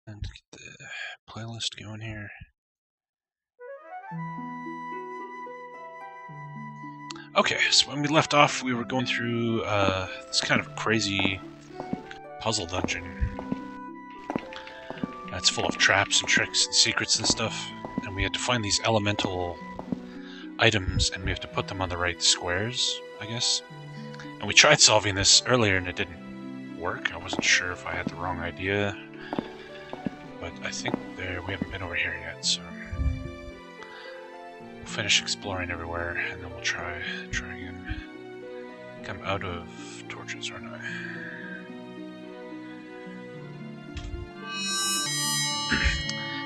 And get the playlist going here. Okay, so when we left off, we were going through this kind of crazy puzzle dungeon. That's full of traps and tricks and secrets and stuff. And we had to find these elemental items, and we have to put them on the right squares, I guess. And we tried solving this earlier, and it didn't work. I wasn't sure if I had the wrong idea. But I think we haven't been over here yet, so we'll finish exploring everywhere, and then we'll try again. I think I'm out of torches, aren't I?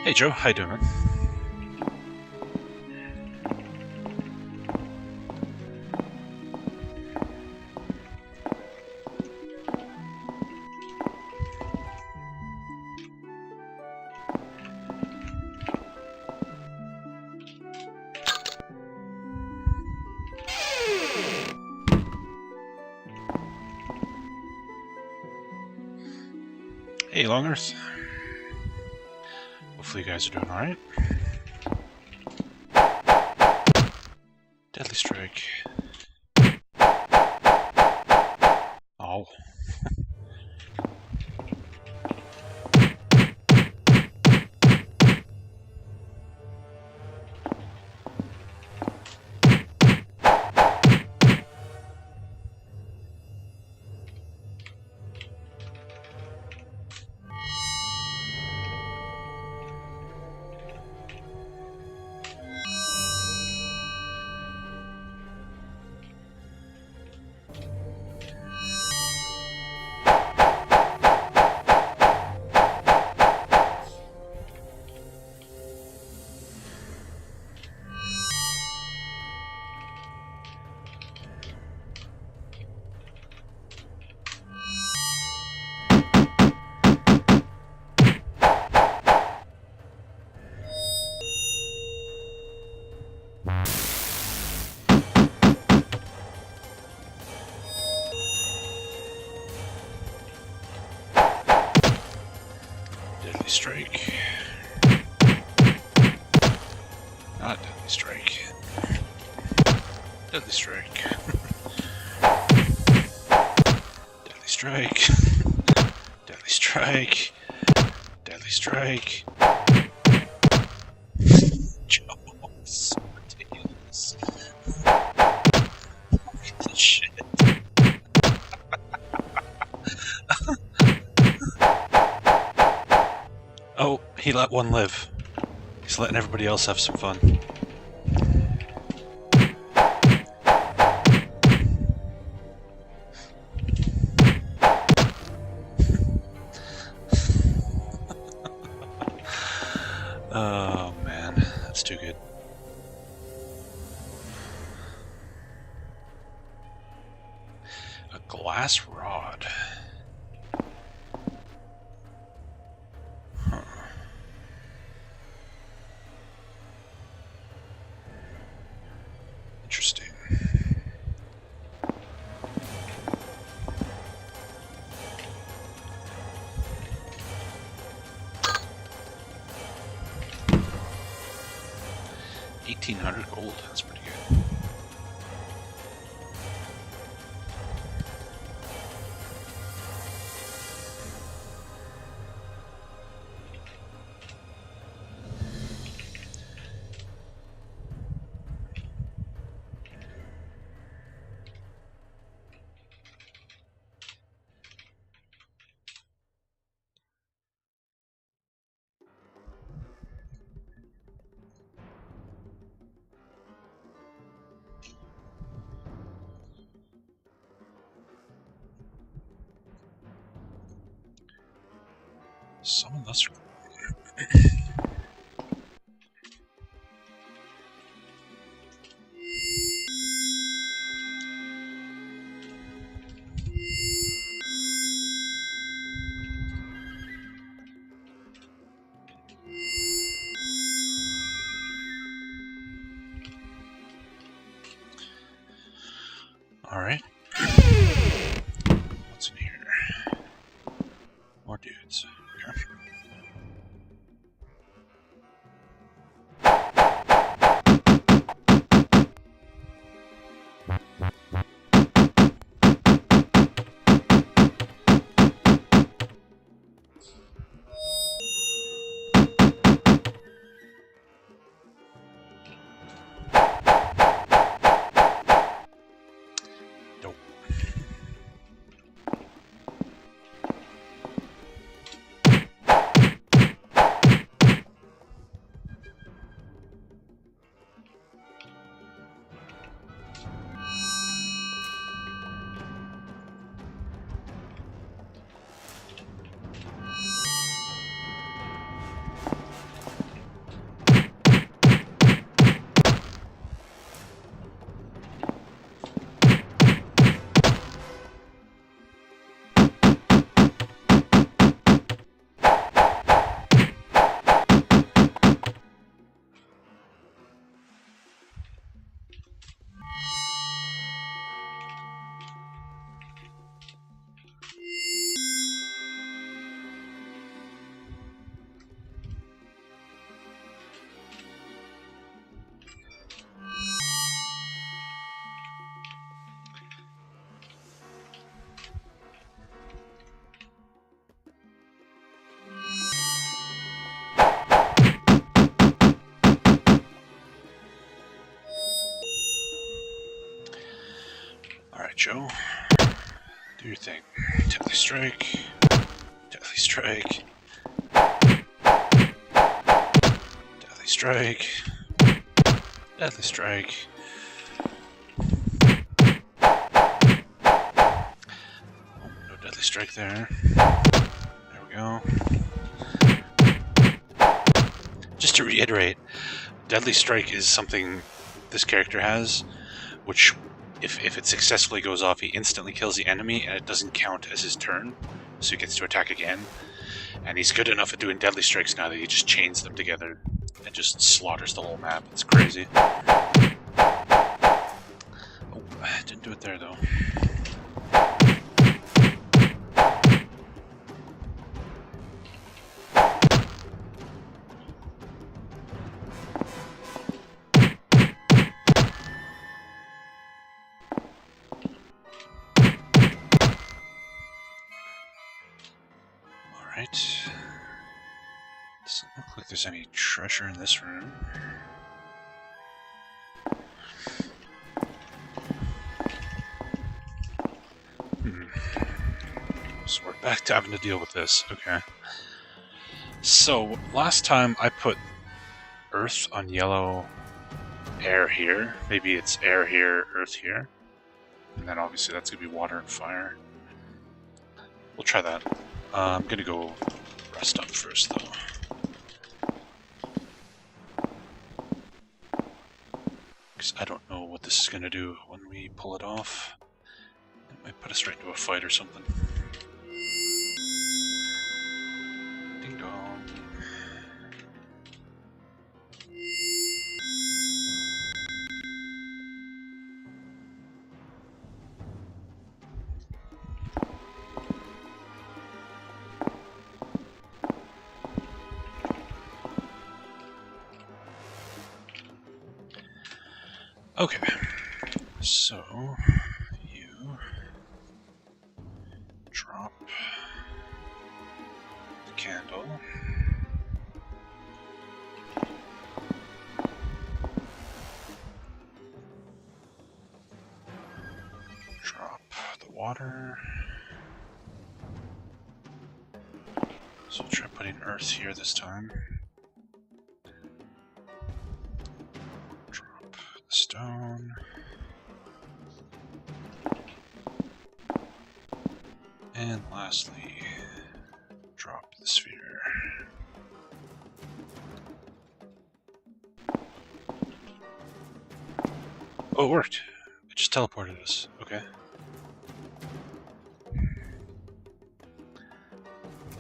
Hey Joe, how you doing, man? Hey Long Earth. Hopefully you guys are doing alright. Deadly Strike. Oh. Deadly Strike. Not Deadly Strike. Deadly Strike. Deadly Strike. Deadly Strike. Deadly Strike. Joe, so ridiculous. Look at this shit. Oh, he let one live. He's letting everybody else have some fun. Oh man, that's too good. A glass rod. Huh. Interesting. $1,800 gold. That's pretty good. Summon lesser. Alright. What's in here? More dudes. Here. Joe. Do your thing. Deadly strike. Deadly strike. Deadly strike. Deadly strike. Oh, no deadly strike there. There we go. Just to reiterate, deadly strike is something this character has, which if it successfully goes off, he instantly kills the enemy and it doesn't count as his turn, so he gets to attack again. And he's good enough at doing deadly strikes now that he just chains them together and just slaughters the whole map. It's crazy. Oh, I didn't do it there though. Alright. Doesn't look like there's any treasure in this room. So we're back to having to deal with this. Okay. So, last time I put earth on yellow, air here. Maybe it's air here, earth here. And then obviously that's going to be water and fire. We'll try that. I'm going to go rest up first, though. Because I don't know what this is going to do when we pull it off. It might put us right into a fight or something. Ding dong. Okay, so you drop the candle. Drop the water. So we'll try putting earth here this time. Stone. And lastly, drop the sphere. Oh, it worked. It just teleported us. Okay.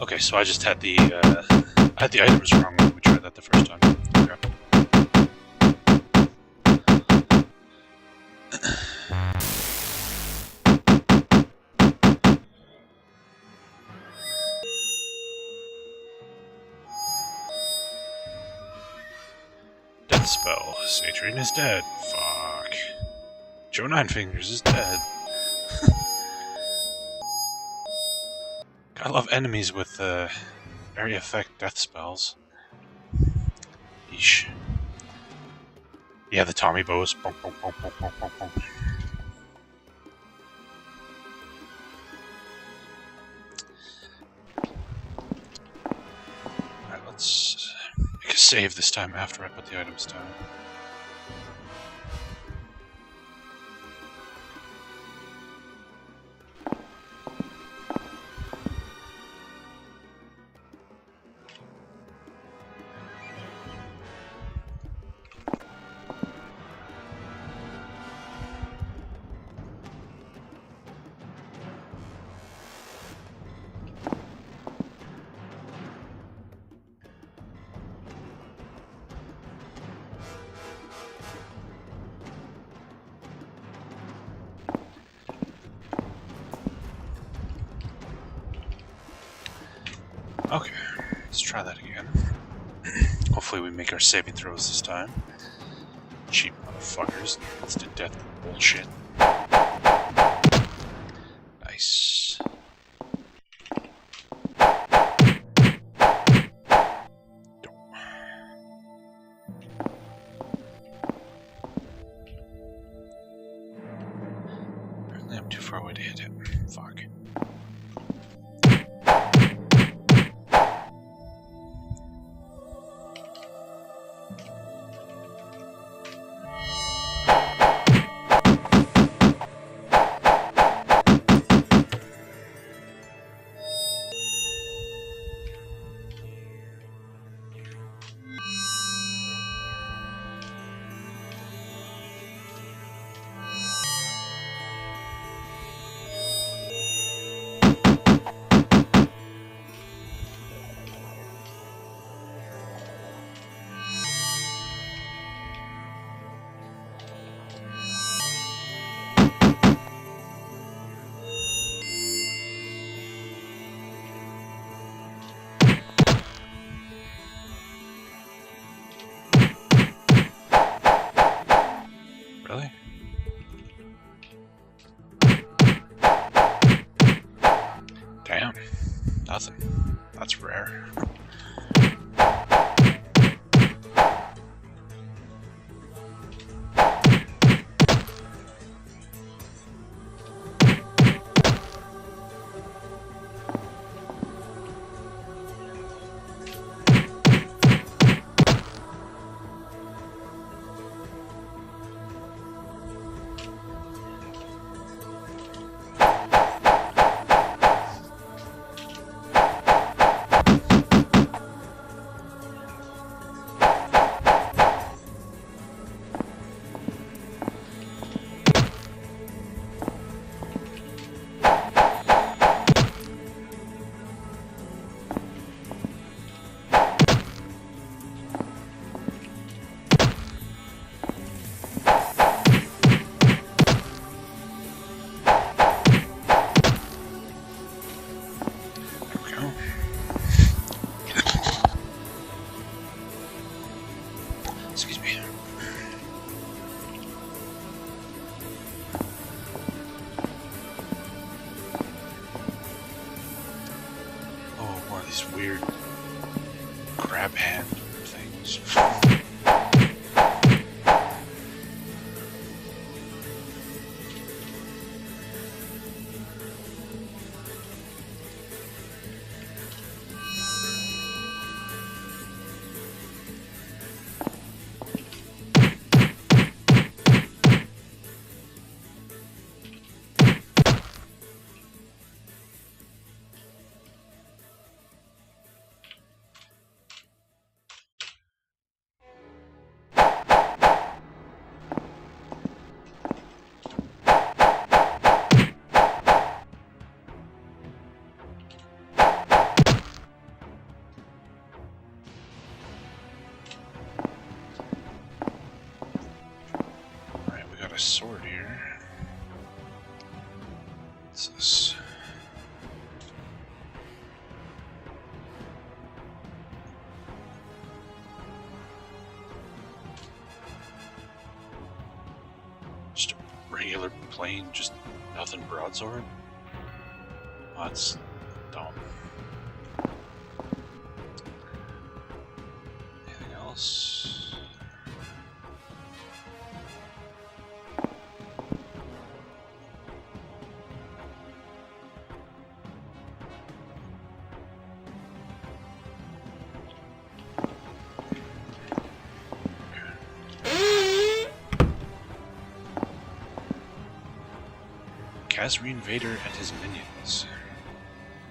Okay, so I just had the items wrong when we tried that the first time. Okay. Death spell. Satrian is dead. Fuck. Joe Ninefingers is dead. I love enemies with area effect death spells. Yeesh. Yeah, the Tommy bows. Bonk, bonk, bonk, bonk, bonk, bonk, bonk. Alright, let's make a save this time after I put the items down. Okay, let's try that again. Hopefully we make our saving throws this time. Cheap motherfuckers. Instant death bullshit. Nice. Apparently I'm too grab hand things. A sword here. What's this? Just a regular plain, just nothing broadsword? Oh, that's dumb. Anything else? Kazreen Vader and his minions.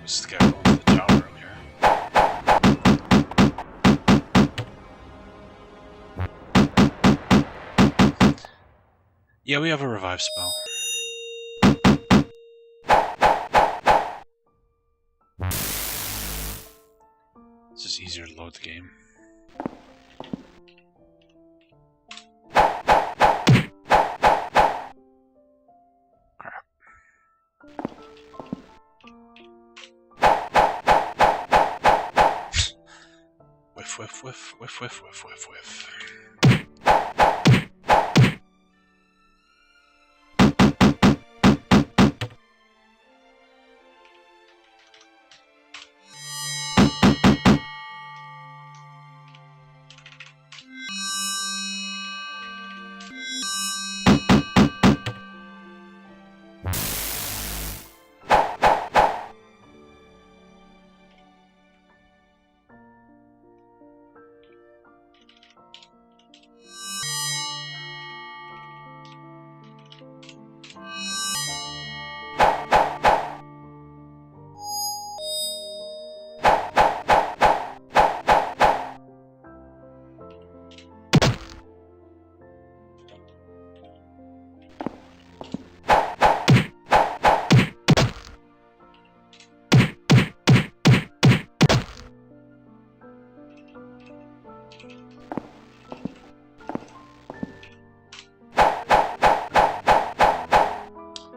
Was the guy on the tower earlier? Yeah, we have a revive spell. It's just easier to load the game. Whiff, whiff, whiff, whiff, whiff, whiff, whiff.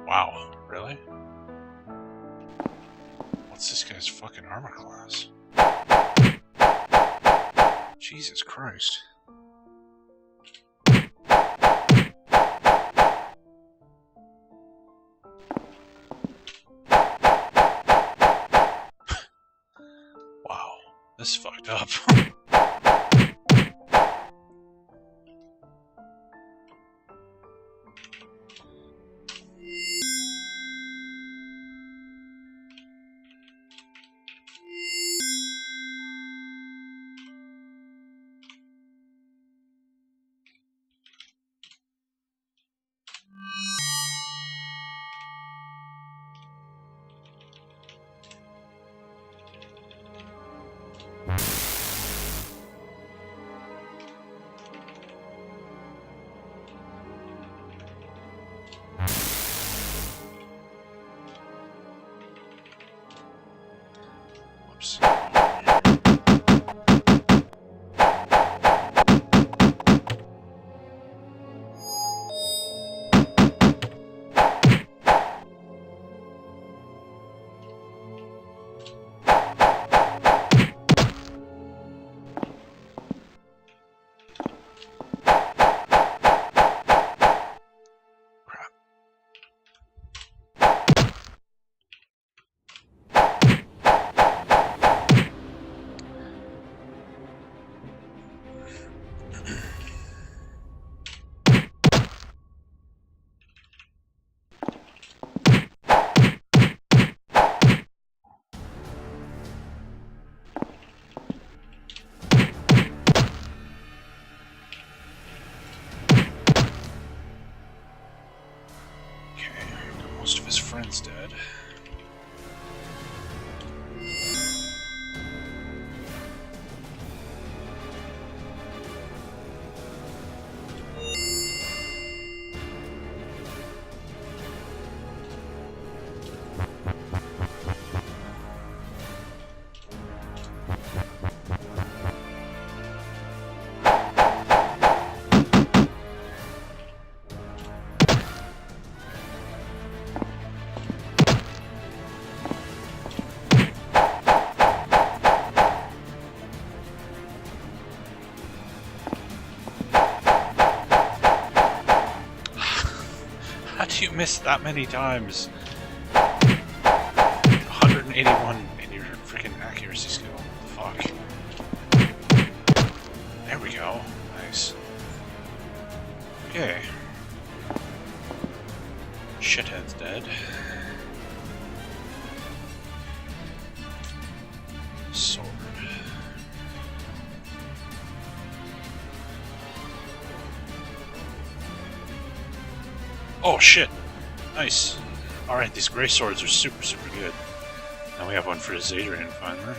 Wow, really? What's this guy's fucking armor class? Jesus Christ. Wow, this is fucked up. do you miss that many times? 181 in your freaking accuracy skill. Fuck. There we go. Nice. Okay. Shithead's dead. Sword. Oh shit! Nice. Alright, these gray swords are super good. Now we have one for Zadrian finally.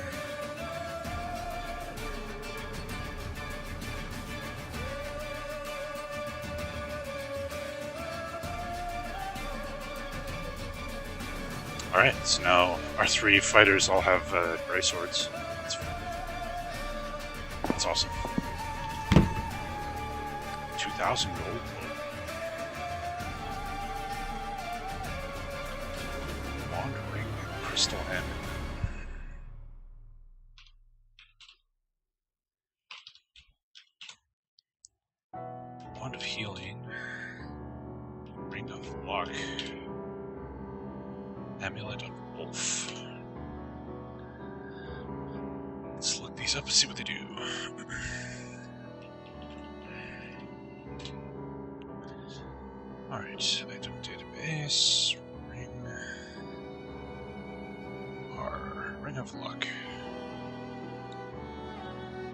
Alright, so now our 3 fighters all have gray swords. That's awesome. 2,000 gold. Wandering crystal amulet. Wand of healing. Ring of luck. Amulet of wolf. Let's look these up and see what they do. Alright, item database. Ring of luck.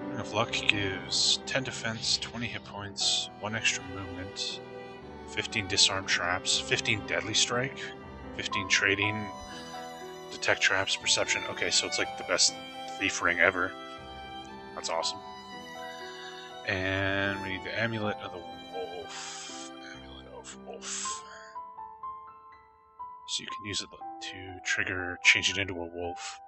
Ring of luck gives 10 defense, 20 hit points, 1 extra movement, 15 disarm traps, 15 deadly strike, 15 trading, detect traps, perception. Okay, so it's like the best thief ring ever. That's awesome. And we need the amulet of the wolf. Amulet of wolf. So you can use it to trigger, change it into a wolf.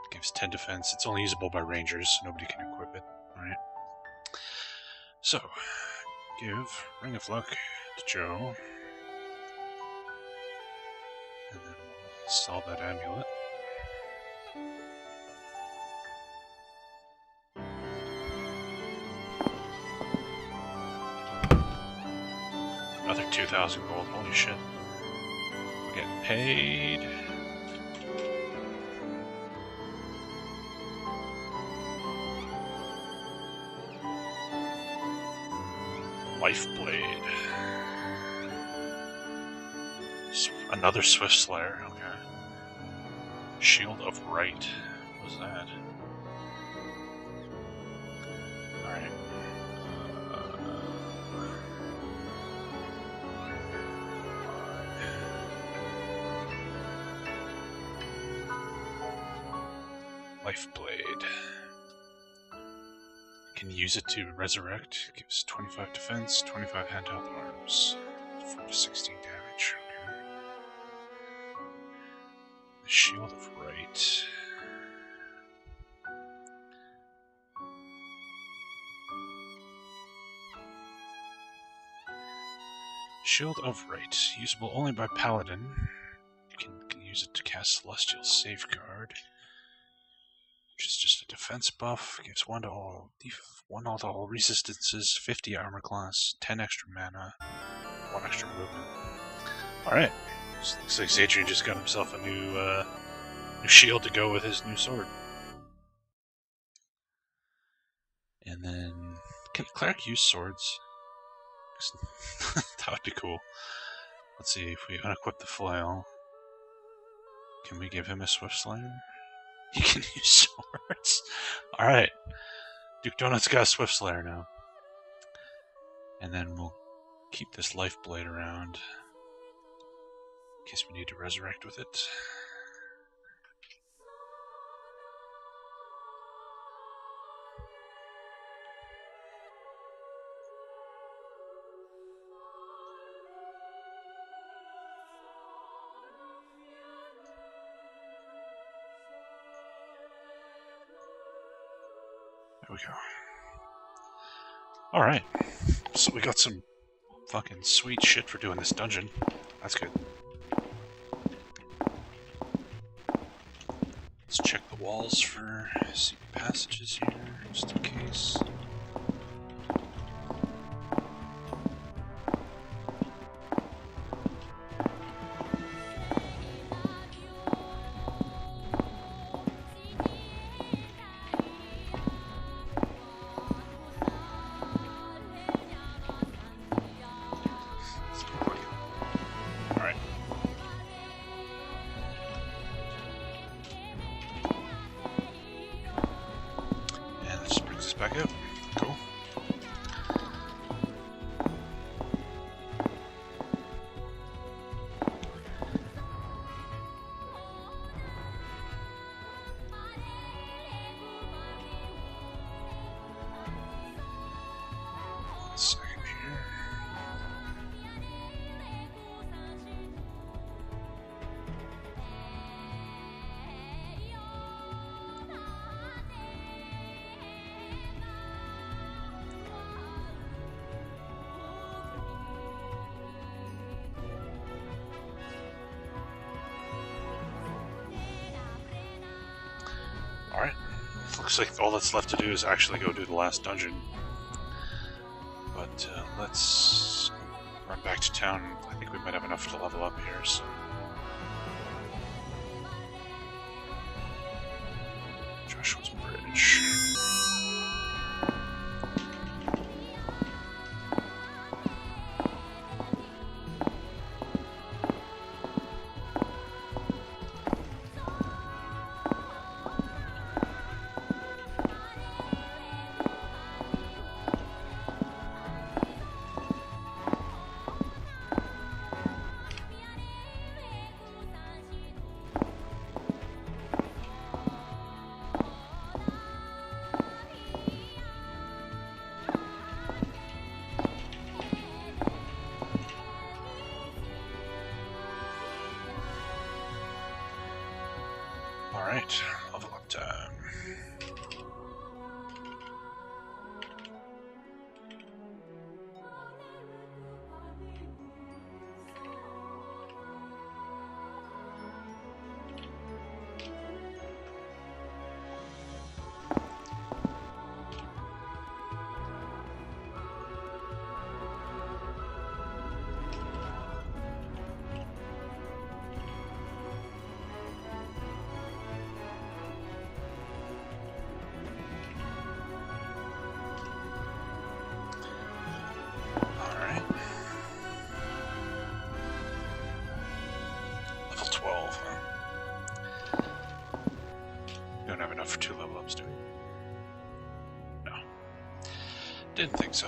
It gives 10 defense. It's only usable by rangers, so nobody can equip it. Alright. So, give Ring of Luck to Joe. And then we'll install that amulet. Another 2,000 gold, holy shit. We're getting paid. Life Blade. Another Swift Slayer, okay. Shield of Right. What was that? Alright. Life Blade. Can use it to resurrect. Gives 25 defense, 25 handheld arms, 4 to 16 damage. Okay. The Shield of Right. Shield of Right. Usable only by Paladin. You can use it to cast Celestial Safeguard, which is just a defense buff. Gives 1 to all resistances, 50 armor class, 10 extra mana, 1 extra movement. Alright. Looks like Zadrian just got himself a new shield to go with his new sword. And then, can the cleric use swords? That would be cool. Let's see, if we unequip the flail, can we give him a Swift Slayer? He can use swords. Alright. Duke Donut's got a Swift Slayer now. And then we'll keep this Life Blade around in case we need to resurrect with it. There we go. Alright. So we got some fucking sweet shit for doing this dungeon. That's good. Let's check the walls for secret passages here, just in case. back out. Cool. Alright. Looks like all that's left to do is actually go do the last dungeon. But let's run back to town. I think we might have enough to level up here, so... Joshua's Bridge. Alright, level up time. For 2 level ups, do we? No. Didn't think so.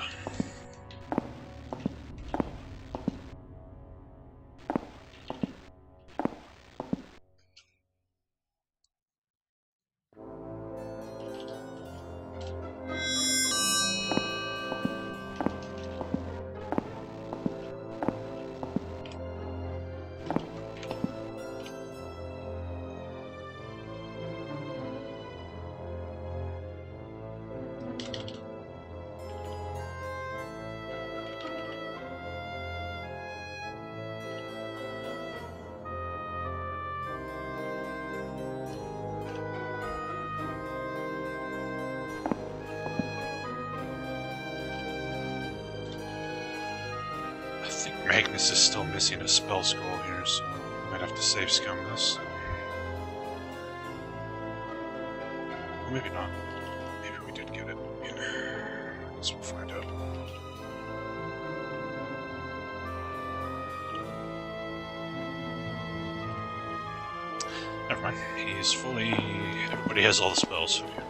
Magnus is still missing a spell scroll here, so we might have to save scum this. Or maybe not. Maybe we did get it. I guess we'll find out. Never mind. He's fully... Everybody has all the spells, so yeah.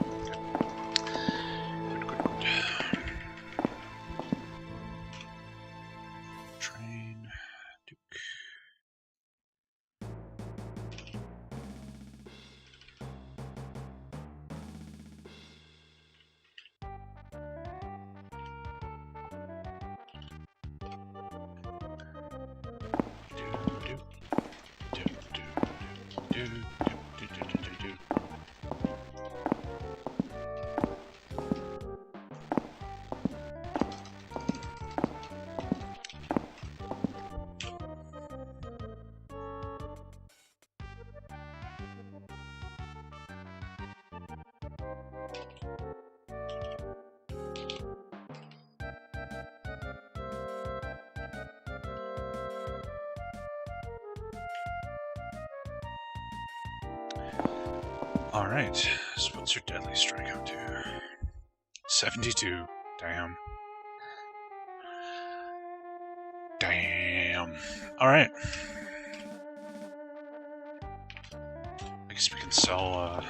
Alright, so what's your deadly strike up to? 72. Damn. Damn. Alright. I guess we can sell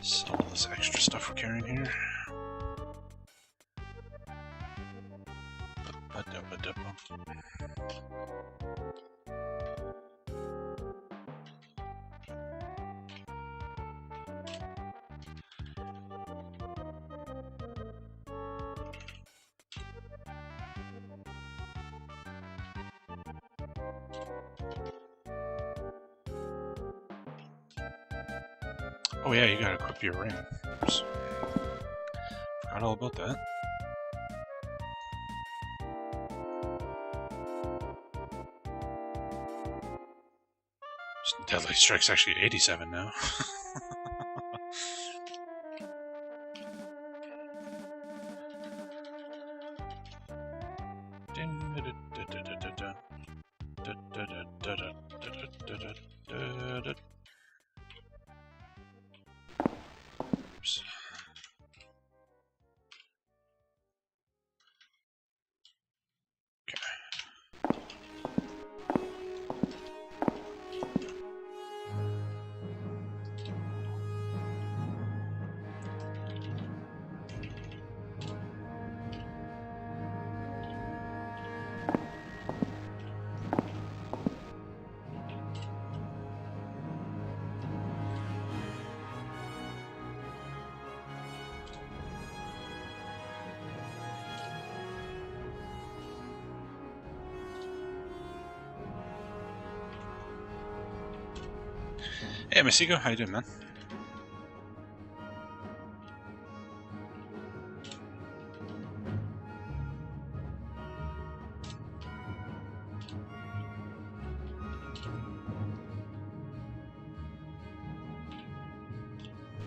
Sell all this extra stuff we're carrying here. Oh yeah, you gotta equip your ring. Oops. Forgot all about that. Deadly Strike's actually 87 now. Oops. Hey, Masigo, how you doing, man?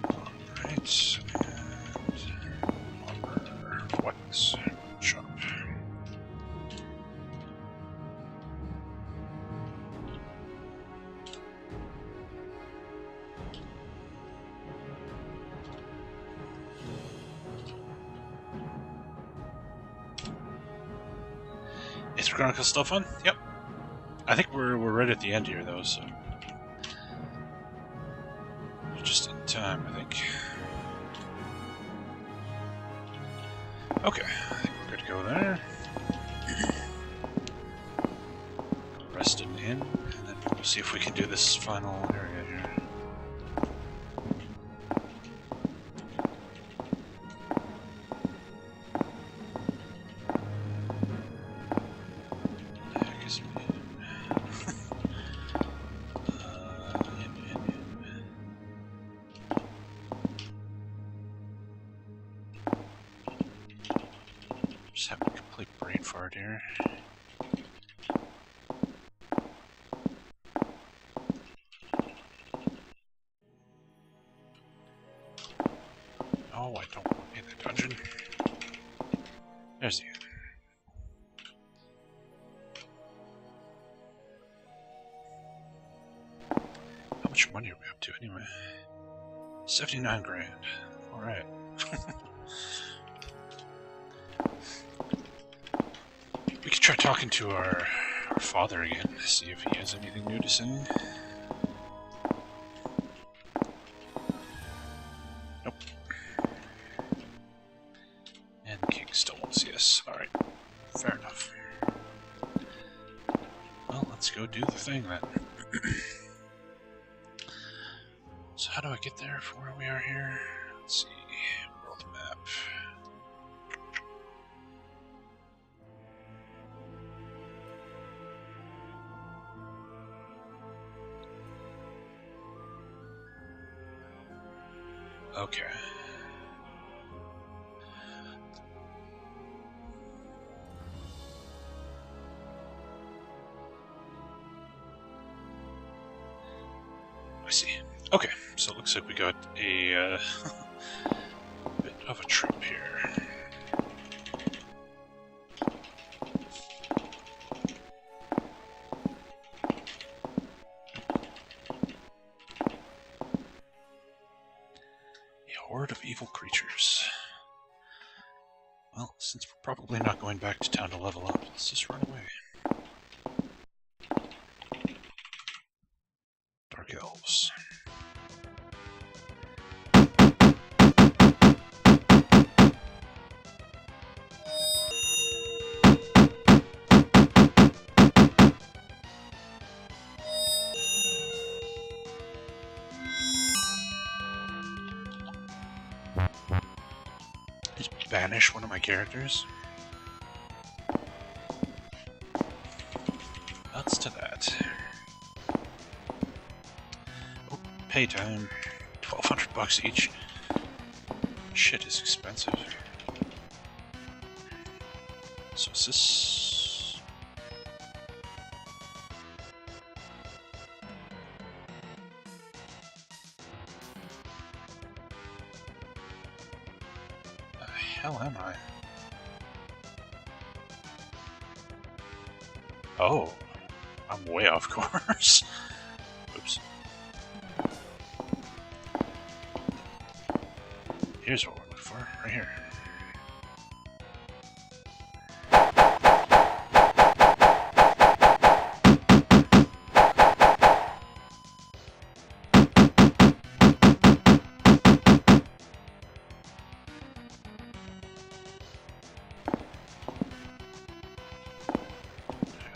Alright, and armor weapons shop. Aethra Chronicles still fun? Yep. I think we're right at the end here though, so just in time, I think. Okay, I think we're good to go there. Rest in, and then we'll see if we can do this final area here. Just having a complete brain fart here. No, I don't want to be in the dungeon. There's the end. How much money are we up to anyway? 79 grand. Alright. We could try talking to our father again, see if he has anything new to say. Nope. And the king still won't see us. Alright. Fair enough. Well, let's go do the thing then. So how do I get there from where we are here? Let's see. World map. Okay. I see. Okay, so it looks like we got a bit of a trip here. A horde of evil creatures. Well, since we're probably not going back to town to level up, let's just run away. Dark elves. Just banish one of my characters. Nuts to that. Oh, pay time. 1,200 bucks each. Shit is expensive. So is this... The hell am I? Oh, I'm way off course. Oops. Here's what we're looking for, right here.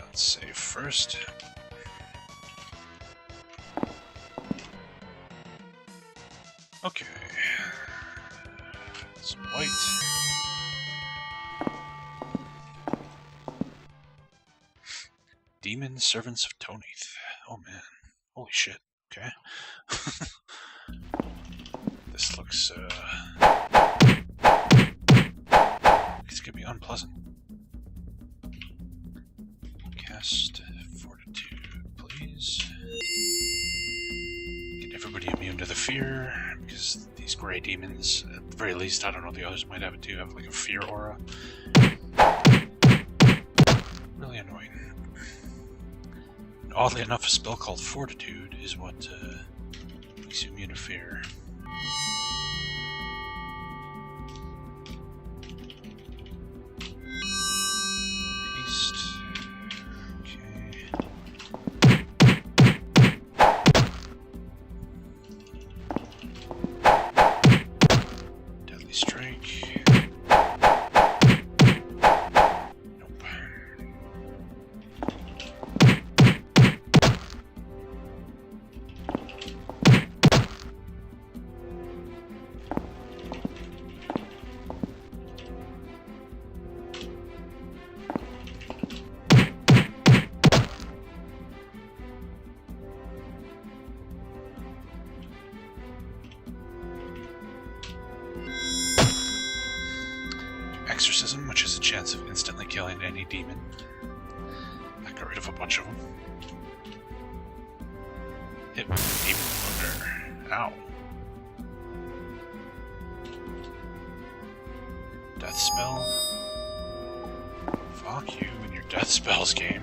Let's save first. Okay. Some white. Demon Servants of Tonith. Oh man. Holy shit. Okay. This looks, it's gonna be unpleasant. Cast Fortitude, please. Get everybody immune to the fear, because these gray demons, at the very least, I don't know, the others might have it too, have like a fear aura. Really annoying. And oddly enough, a spell called Fortitude is what makes you immune to fear. Exorcism, which is a chance of instantly killing any demon. I got rid of a bunch of them. Hit with Demon Thunder. Ow. Death spell. Fuck you and your death spells, game.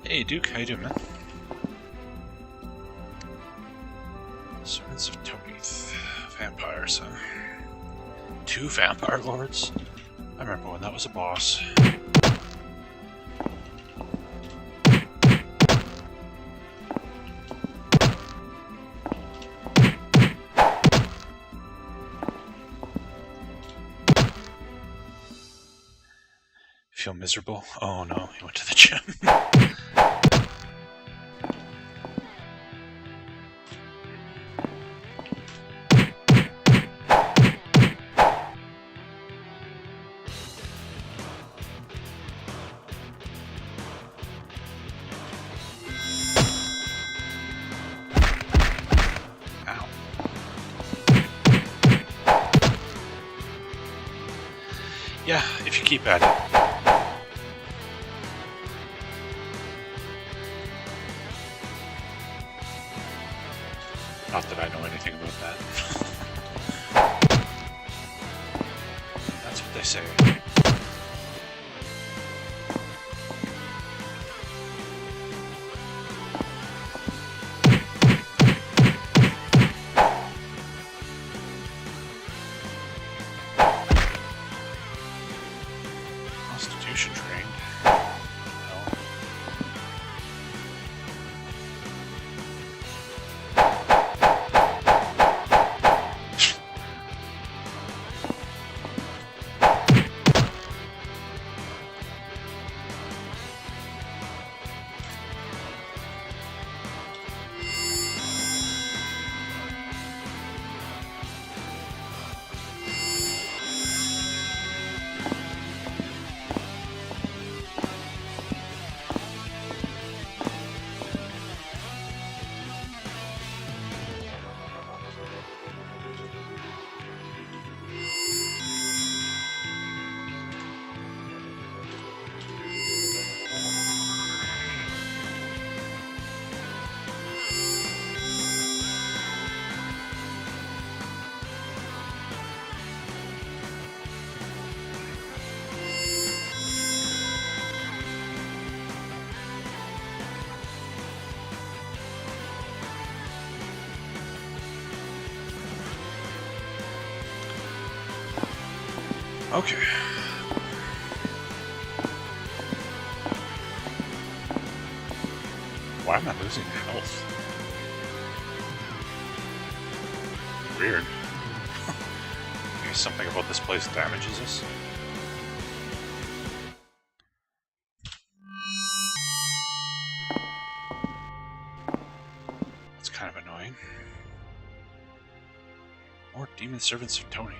Hey Duke, how you doing, man? Servants of Tonith. Vampires, huh? 2 vampire lords? I remember when that was a boss. Feel miserable? Oh no, he went to the gym. Yeah, if you keep at it. Not that I know anything about that. That's what they say. Okay. Why am I losing health? Weird. Maybe something about this place damages us? That's kind of annoying. More demon servants of Tony.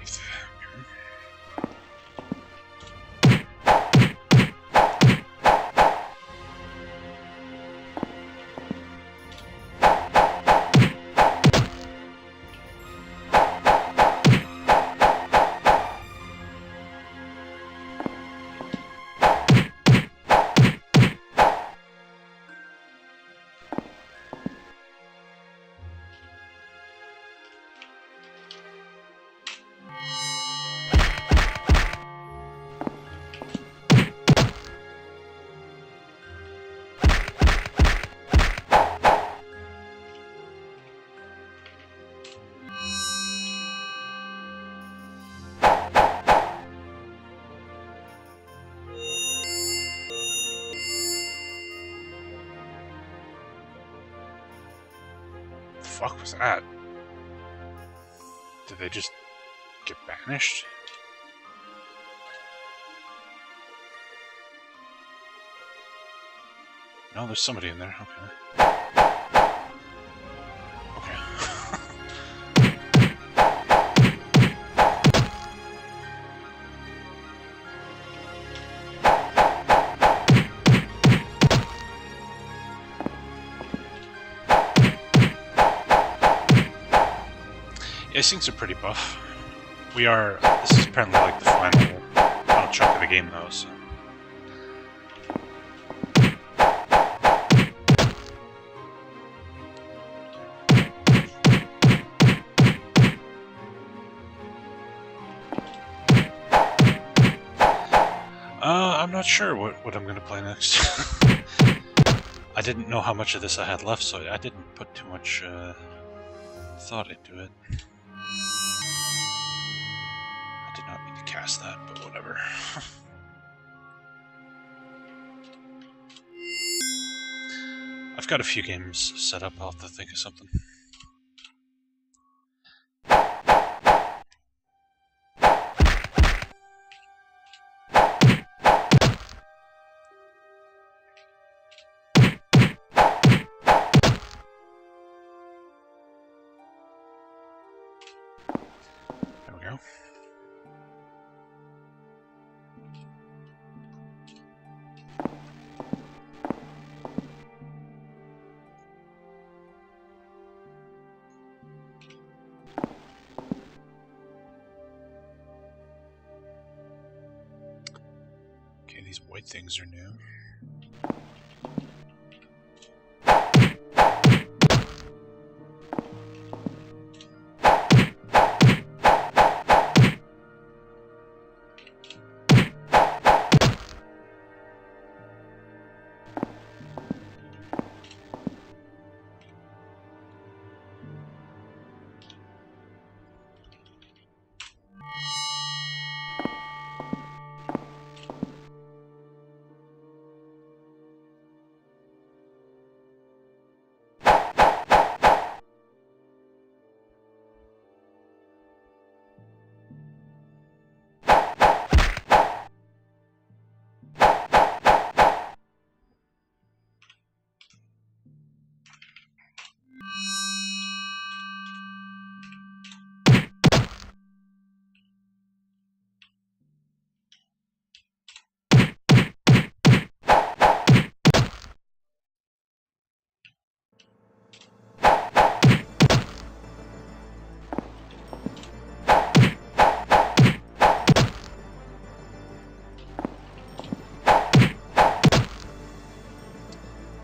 Fuck was that? Did they just get banished? No, there's somebody in there. Okay. Okay. Yeah, these things are pretty buff. This is apparently like the final chunk of the game though, so. I'm not sure what I'm going to play next. I didn't know how much of this I had left, so I didn't put too much thought into it. I did not mean to cast that, but whatever. I've got a few games set up, I'll have to think of something. There we go. Okay, these white things are new.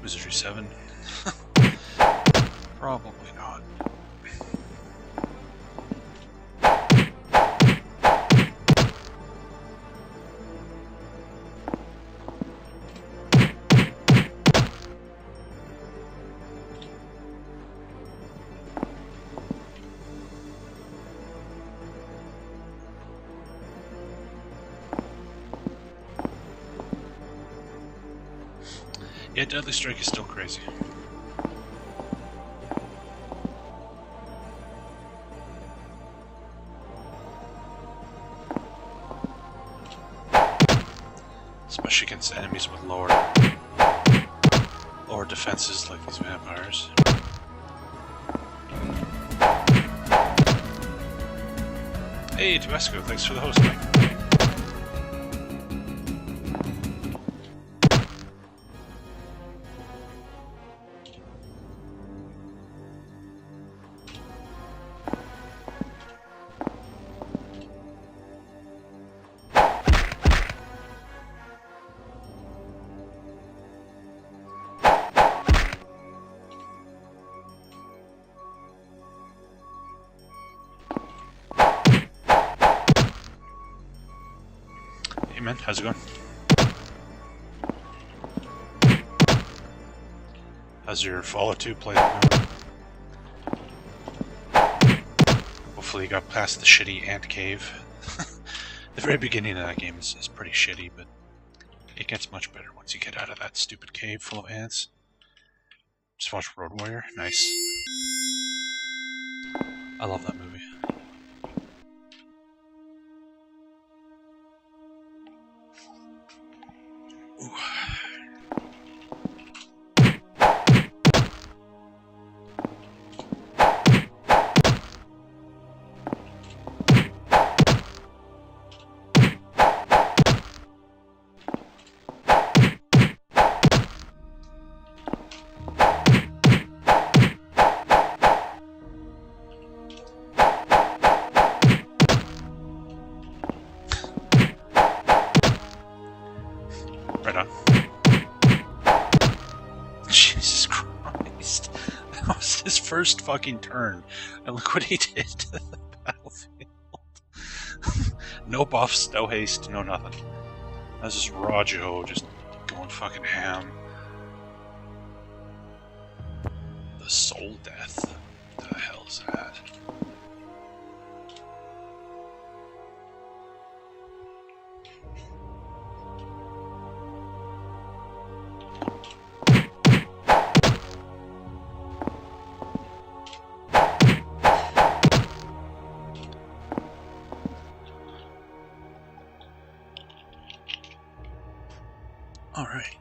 Wizardry 7? Probably not. Yeah, Deadly Strike is still crazy. Especially against enemies with lower defenses like these vampires. Hey, Tabasco, thanks for the host, man. Hey man, how's it going? How's your Fallout 2 playthrough going? Hopefully you got past the shitty ant cave. The very beginning of that game is pretty shitty, but it gets much better once you get out of that stupid cave full of ants. Just watch Road Warrior. Nice. I love that movie. Ooh. Right on. Jesus Christ. That was his first fucking turn. And look what he did to the battlefield. No buffs, no haste, no nothing. That's just raw Joe just going fucking ham. The Soul Death. What the hell is that? Alright.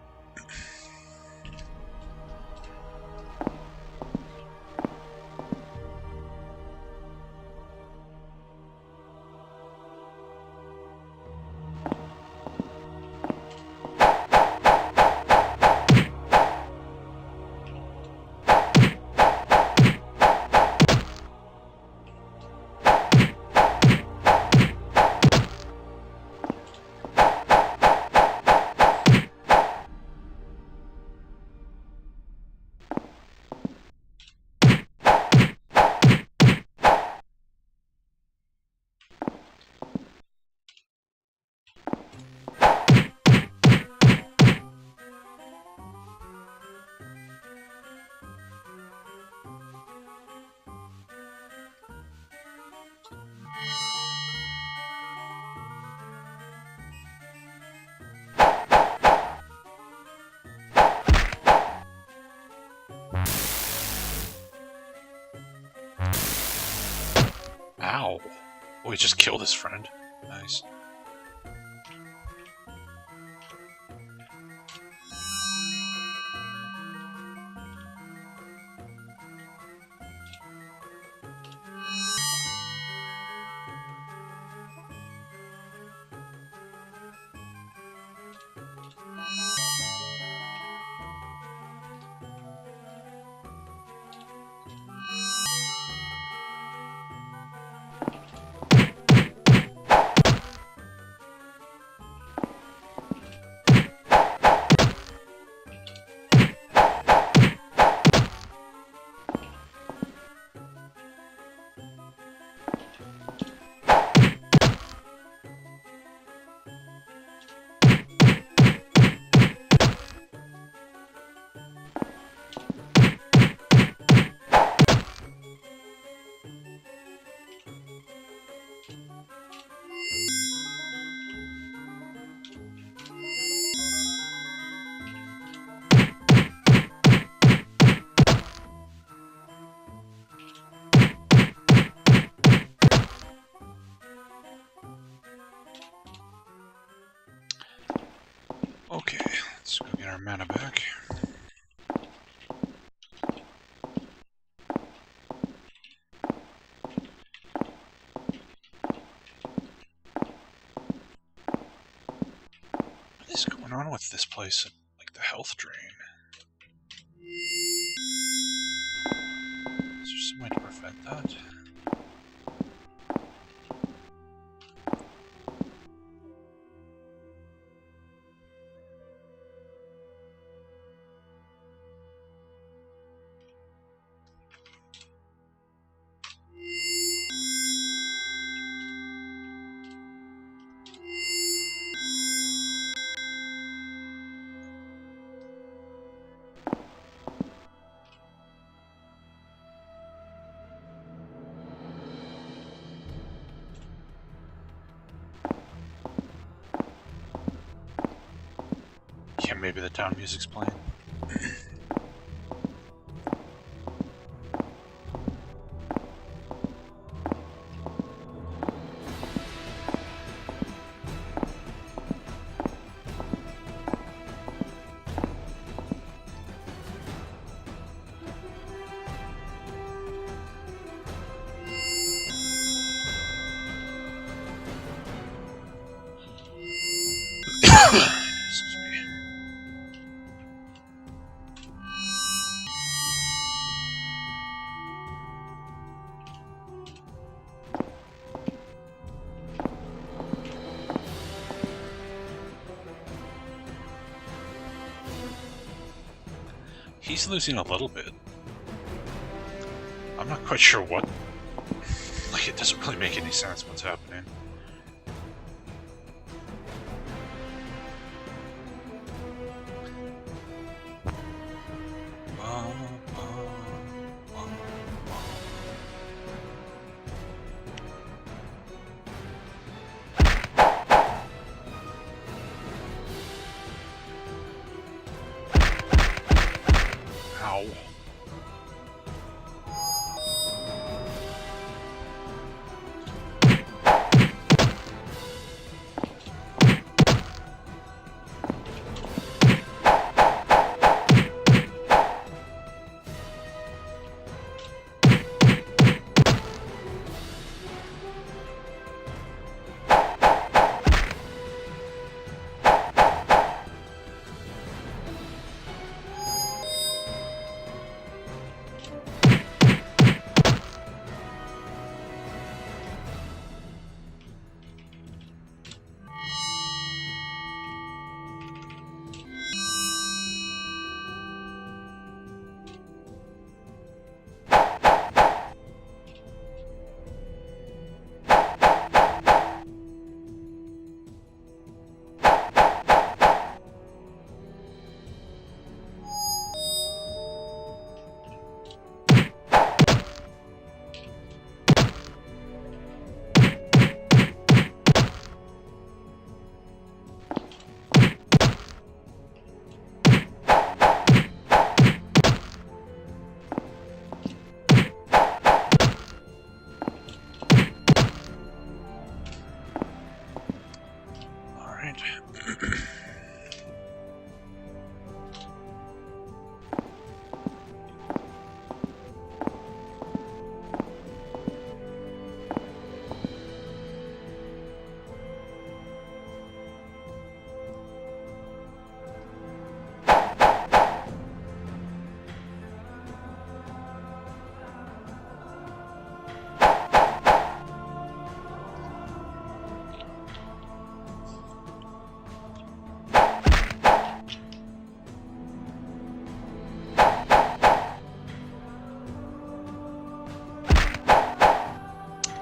Ow. Oh, he just killed his friend. Nice. our mana back. What is going on with this place? Like the health drain. Is there some way to prevent that? Yeah, maybe the town music's playing. Excuse me. He's losing a little bit. I'm not quite sure what. Like, it doesn't really make any sense what's happening. Ow.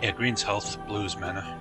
Yeah, green's health, blue's mana.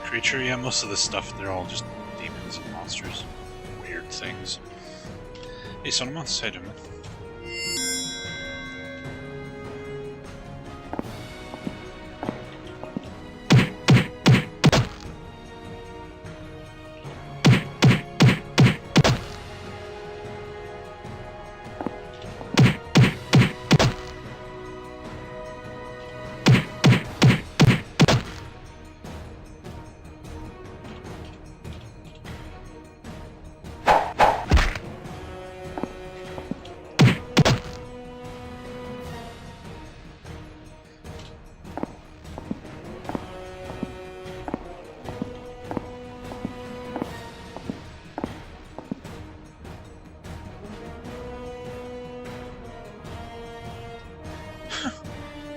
creature? Yeah, most of the stuff, they're all just demons and monsters. Weird things. Hey, Sonomons, how you doing, man?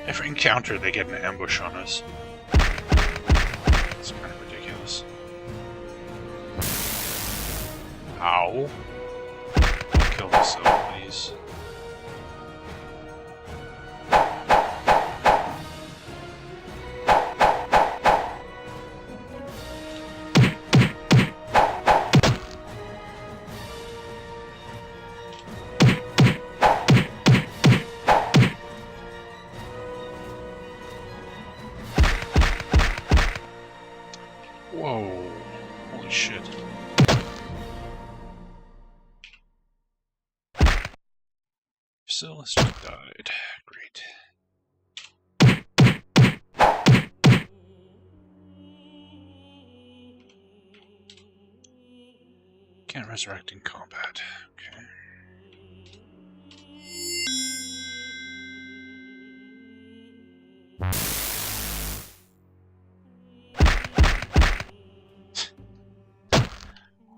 Every encounter, they get an ambush on us. It's kind of ridiculous. Ow. Kill myself, please. Whoa. Holy shit. Bacillus just died. Great. Can't resurrect in combat. Okay.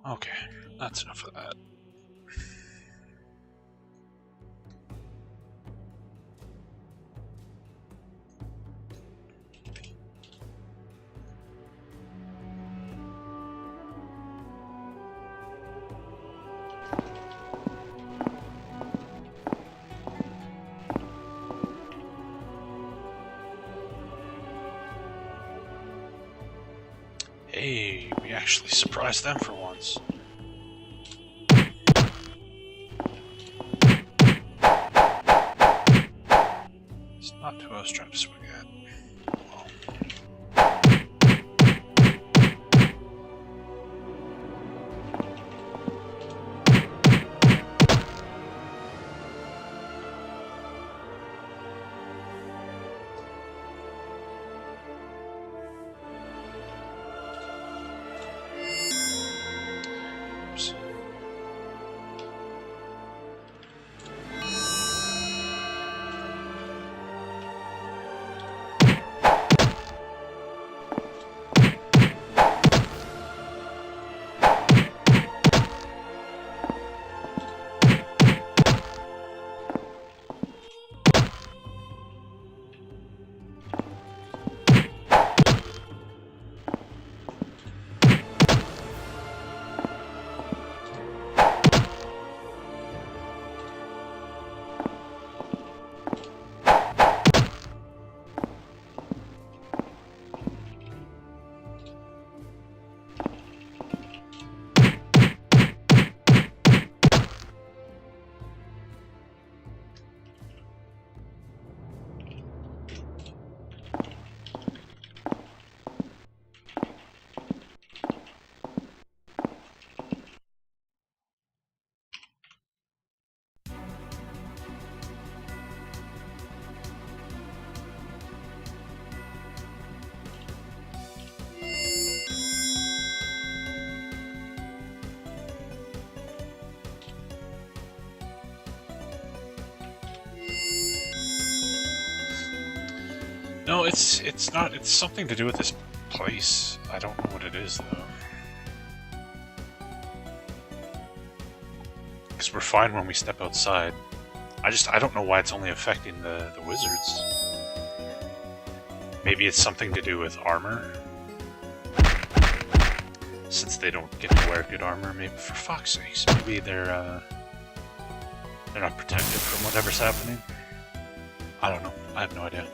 Okay, that's enough of that. Hey, we actually surprised them for once. It's not who I was trying to swing at. Well. Oops. No, it's not. It's something to do with this place. I don't know what it is though. Because we're fine when we step outside. I don't know why it's only affecting the wizards. Maybe it's something to do with armor. Since they don't get to wear good armor, maybe for fuck's sakes, maybe they're not protected from whatever's happening. I don't know. I have no idea.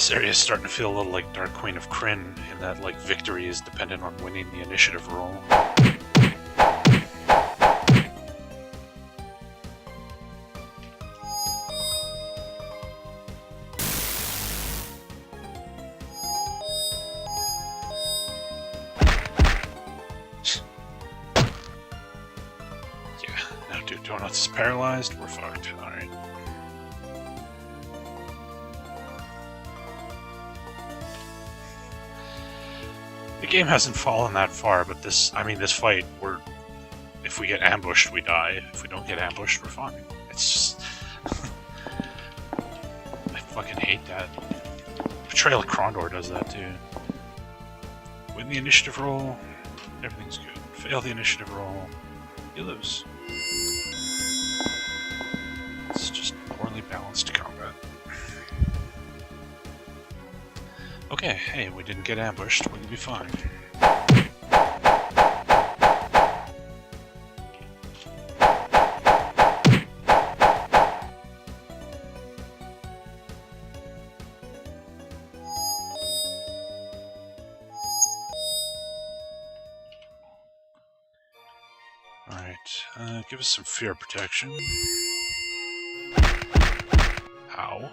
This area is starting to feel a little like Dark Queen of Kryn, in that like victory is dependent on winning the initiative roll. Donuts is paralyzed, we're fucked. Alright. The game hasn't fallen that far, but this fight, if we get ambushed, we die. If we don't get ambushed, we're fine. It's just... I fucking hate that. Betrayal of Krondor does that too. Win the initiative roll, everything's good. Fail the initiative roll, you lose. It's just poorly balanced combat. Okay, hey, we didn't get ambushed, we'll be fine. Alright, give us some fear protection. Ow.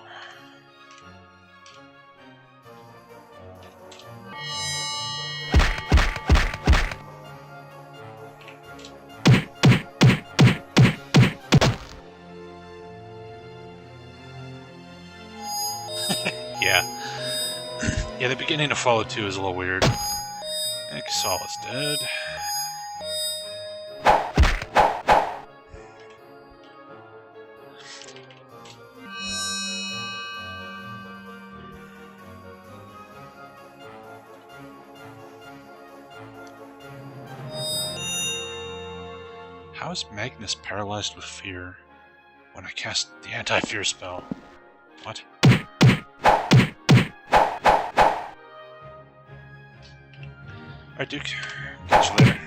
Yeah. Yeah, the beginning of Fallout 2 is a little weird. Exol is dead. How is Magnus paralyzed with fear when I cast the anti-fear spell? What? Alright, Duke. Catch you later.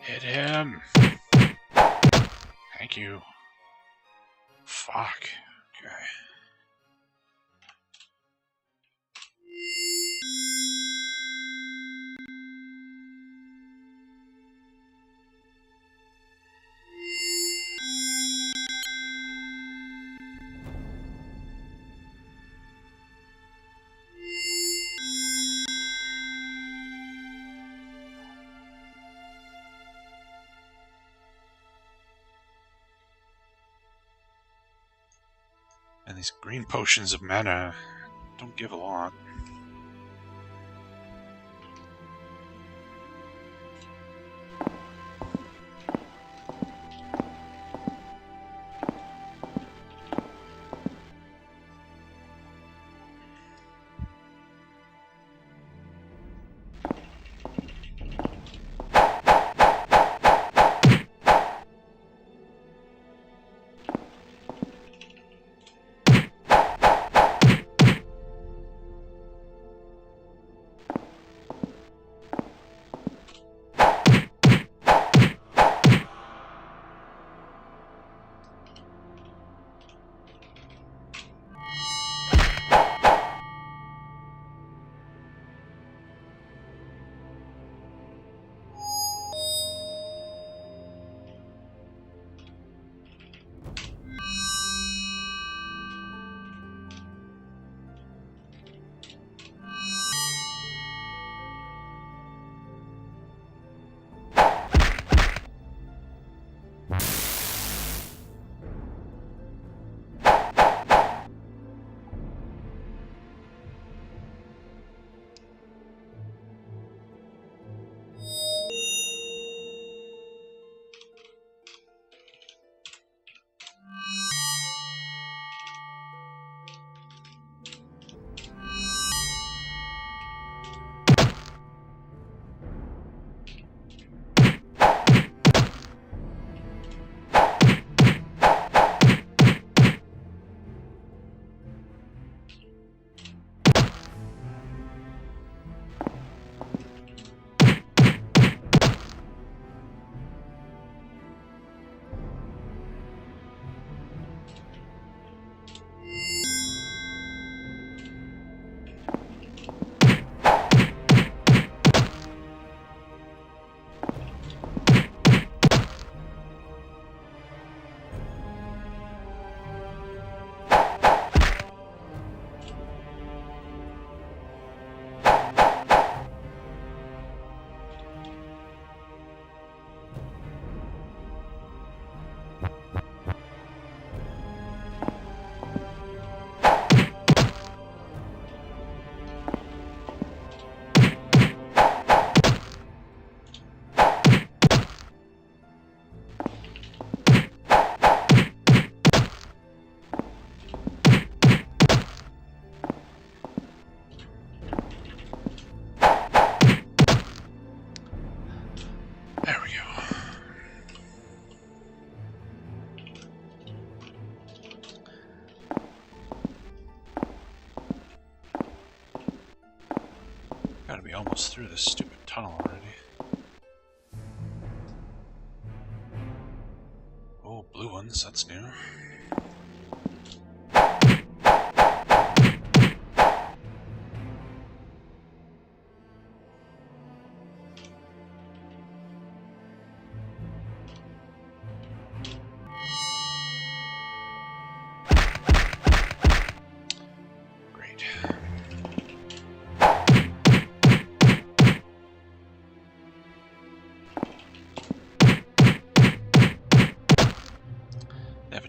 Hit him! Thank you. Fuck. Okay. And these green potions of mana don't give a lot. almost through this stupid tunnel already. Oh, blue ones, that's new.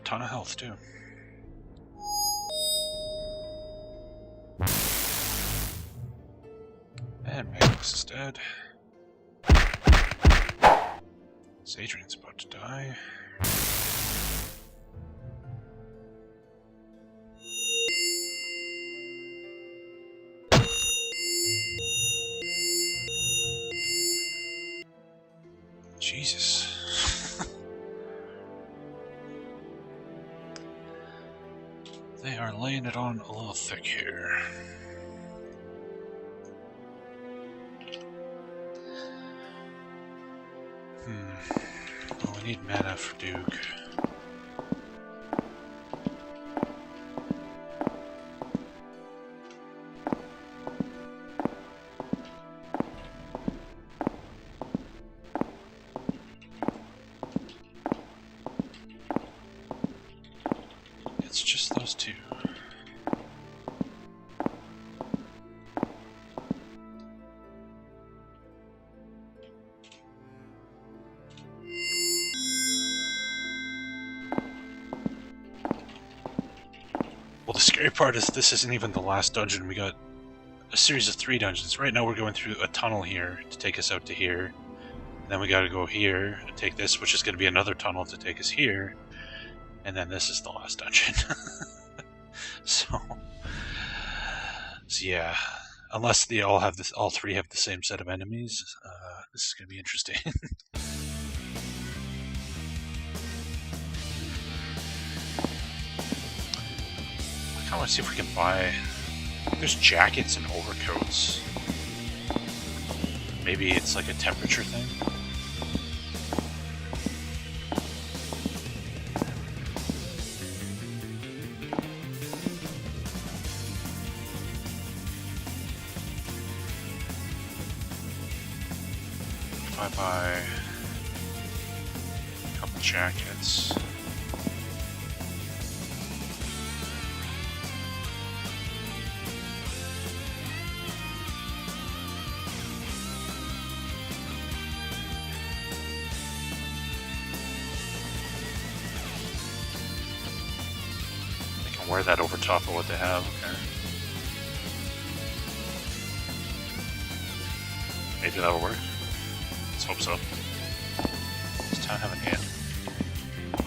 Ton of health too. And Magnus is dead. Adrian's about to die. Jesus. They are laying it on a little thick here. Well, we need mana for Duke. It's just those two. Well, the scary part is this isn't even the last dungeon. We got a series of 3 dungeons. Right now we're going through a tunnel here to take us out to here. And then we gotta go here and take this, which is going to be another tunnel to take us here. And then this is the last dungeon. so yeah, unless they all have this, all 3 have the same set of enemies, this is going to be interesting. I want to see if we can buy. There's jackets and overcoats. Maybe it's like a temperature thing. If I buy a couple jackets. Wear that over top of what they have. Okay. Maybe that'll work. Let's hope so. Does town have an inn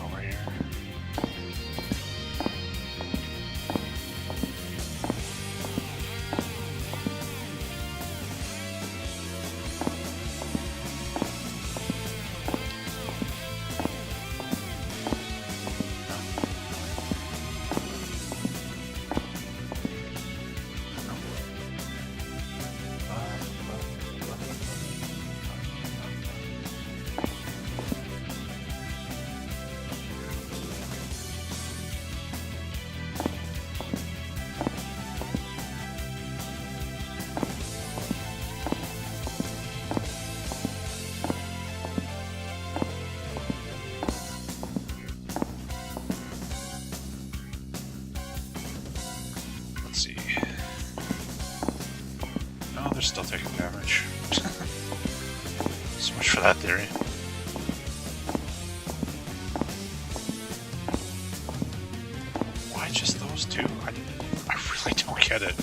over here? Still taking damage. So much for that theory. Why just those two? I really don't get it.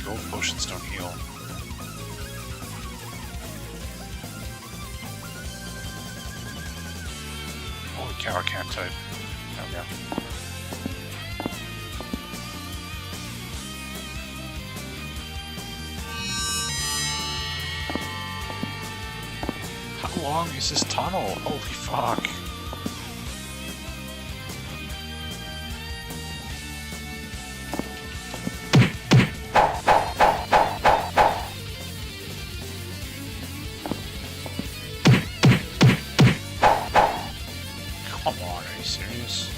Gold potions don't heal. Holy cow, I can't type. Oh, yeah. How long is this tunnel? Holy fuck. Come on, are you serious?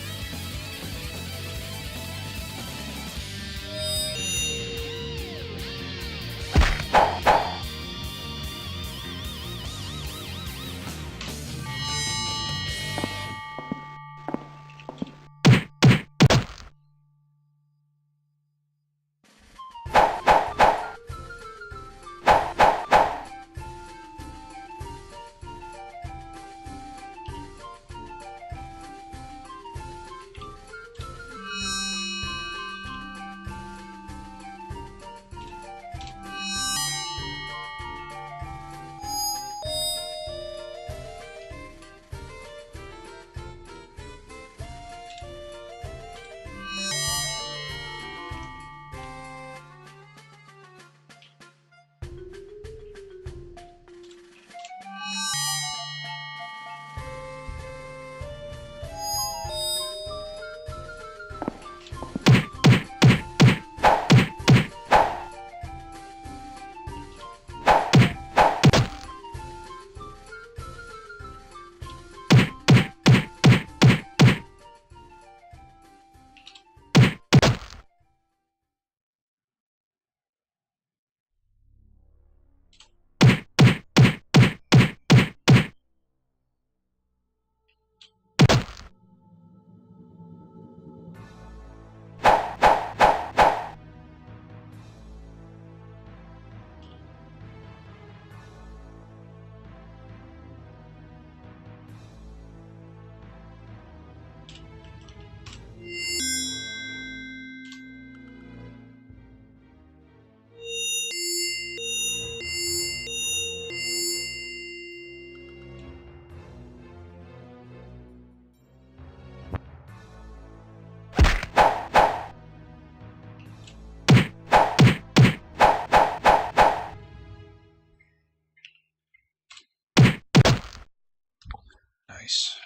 Nice.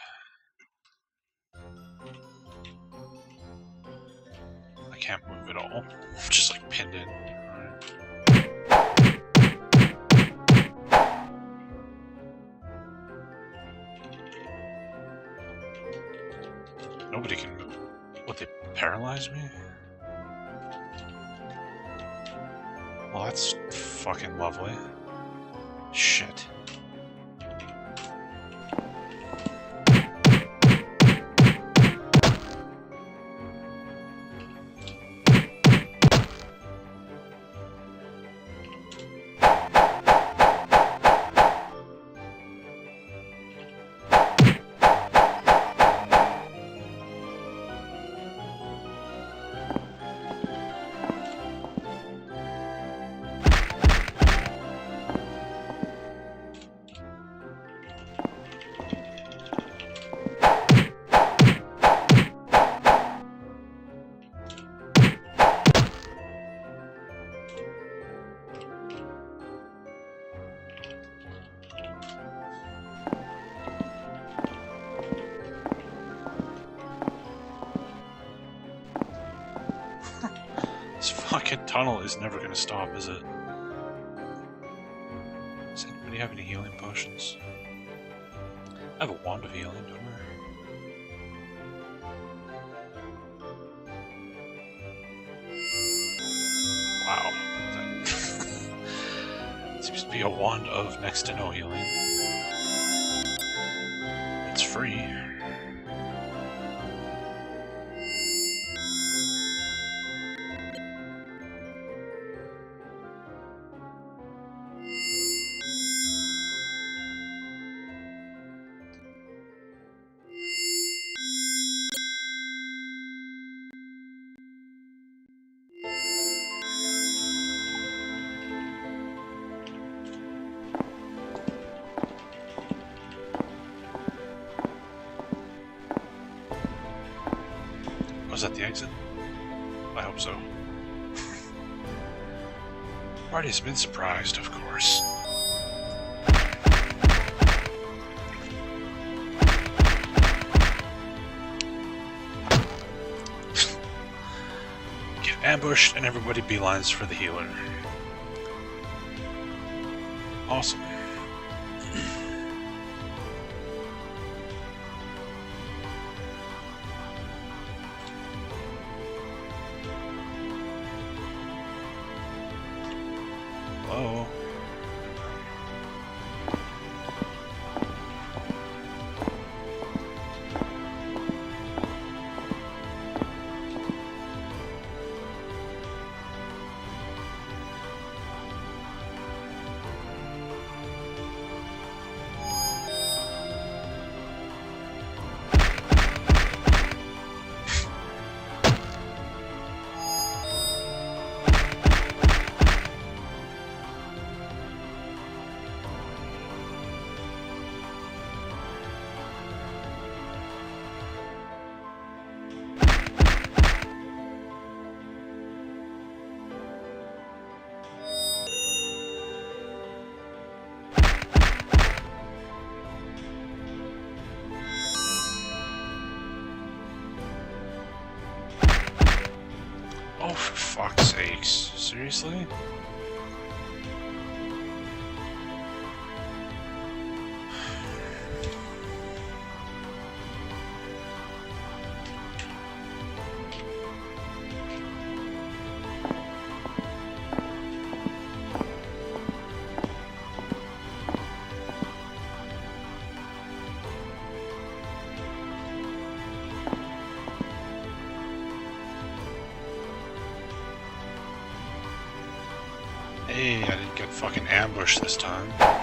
I can't move at all. I'm just like pinned in. Nobody can move. What, they paralyze me? Well, that's fucking lovely. Shit. This fucking tunnel is never gonna stop, is it? Does anybody have any healing potions? I have a wand of healing, don't I? Wow. That seems to be a wand of next to no healing. It's free. Was that the exit? I hope so. Party's been surprised, of course. Get ambushed and everybody beelines for the healer. Awesome. Hello? Oh, for fuck's sakes. Seriously? Hey, I didn't get fucking ambushed this time. Well,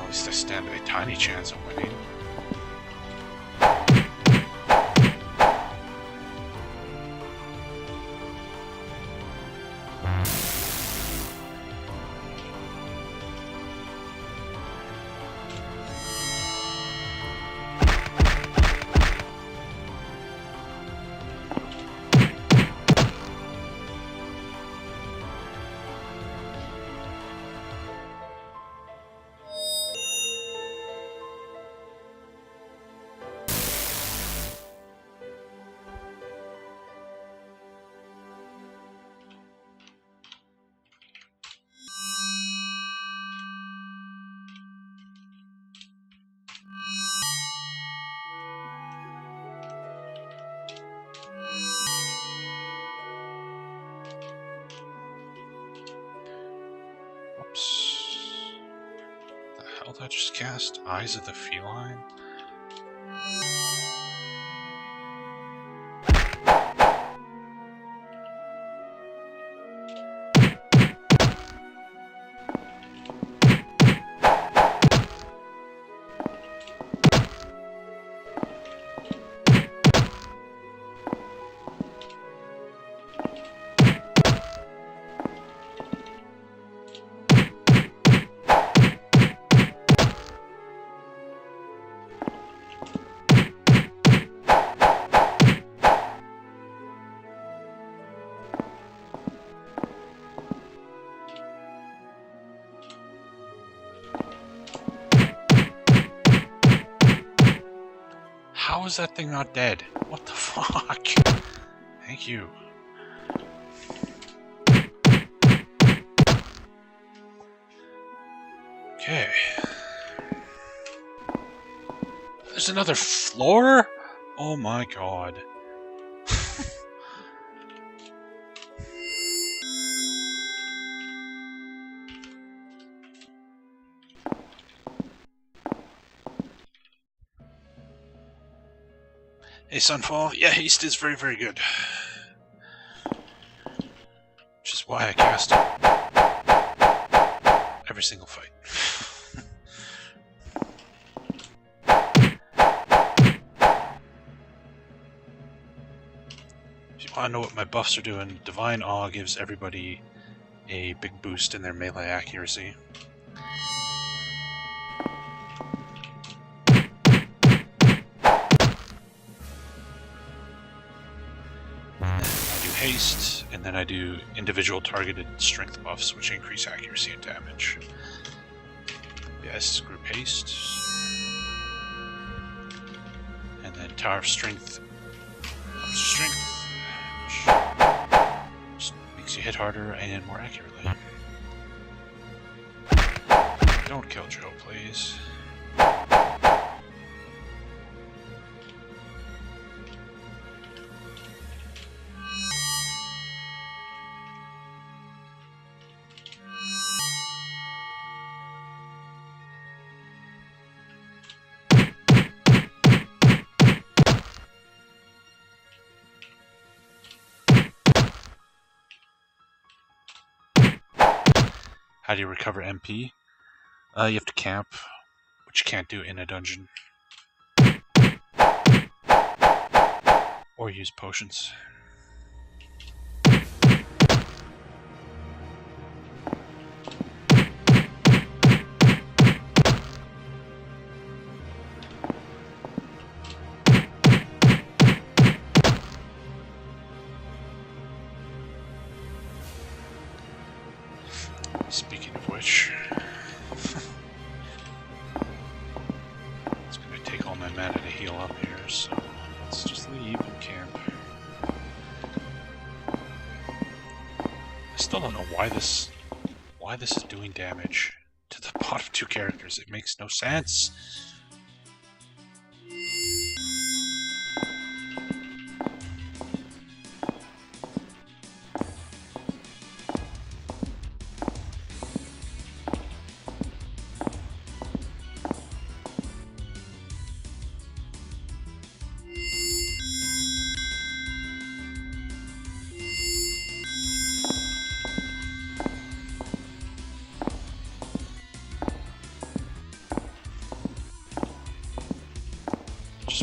at least I stand a tiny chance of winning. Whoops. The hell did I just cast? Eyes of the Feline? How is that thing not dead? What the fuck? Thank you. Okay. There's another floor? Oh my god. Hey, Sunfall. Yeah, haste is very, very good. Which is why I cast it every single fight. If you want to know what my buffs are doing, Divine Awe gives everybody a big boost in their melee accuracy. haste, and then I do individual targeted strength buffs, which increase accuracy and damage. Yes, group haste. And then Tower of Strength ups your strength, which just makes you hit harder and more accurately. Don't kill Joe, please. How do you recover MP? You have to camp, which you can't do in a dungeon. Or use potions. Speaking of which, it's going to take all my mana to heal up here, so let's just leave and camp. I still don't know why this is doing damage to the bottom two characters. It makes no sense.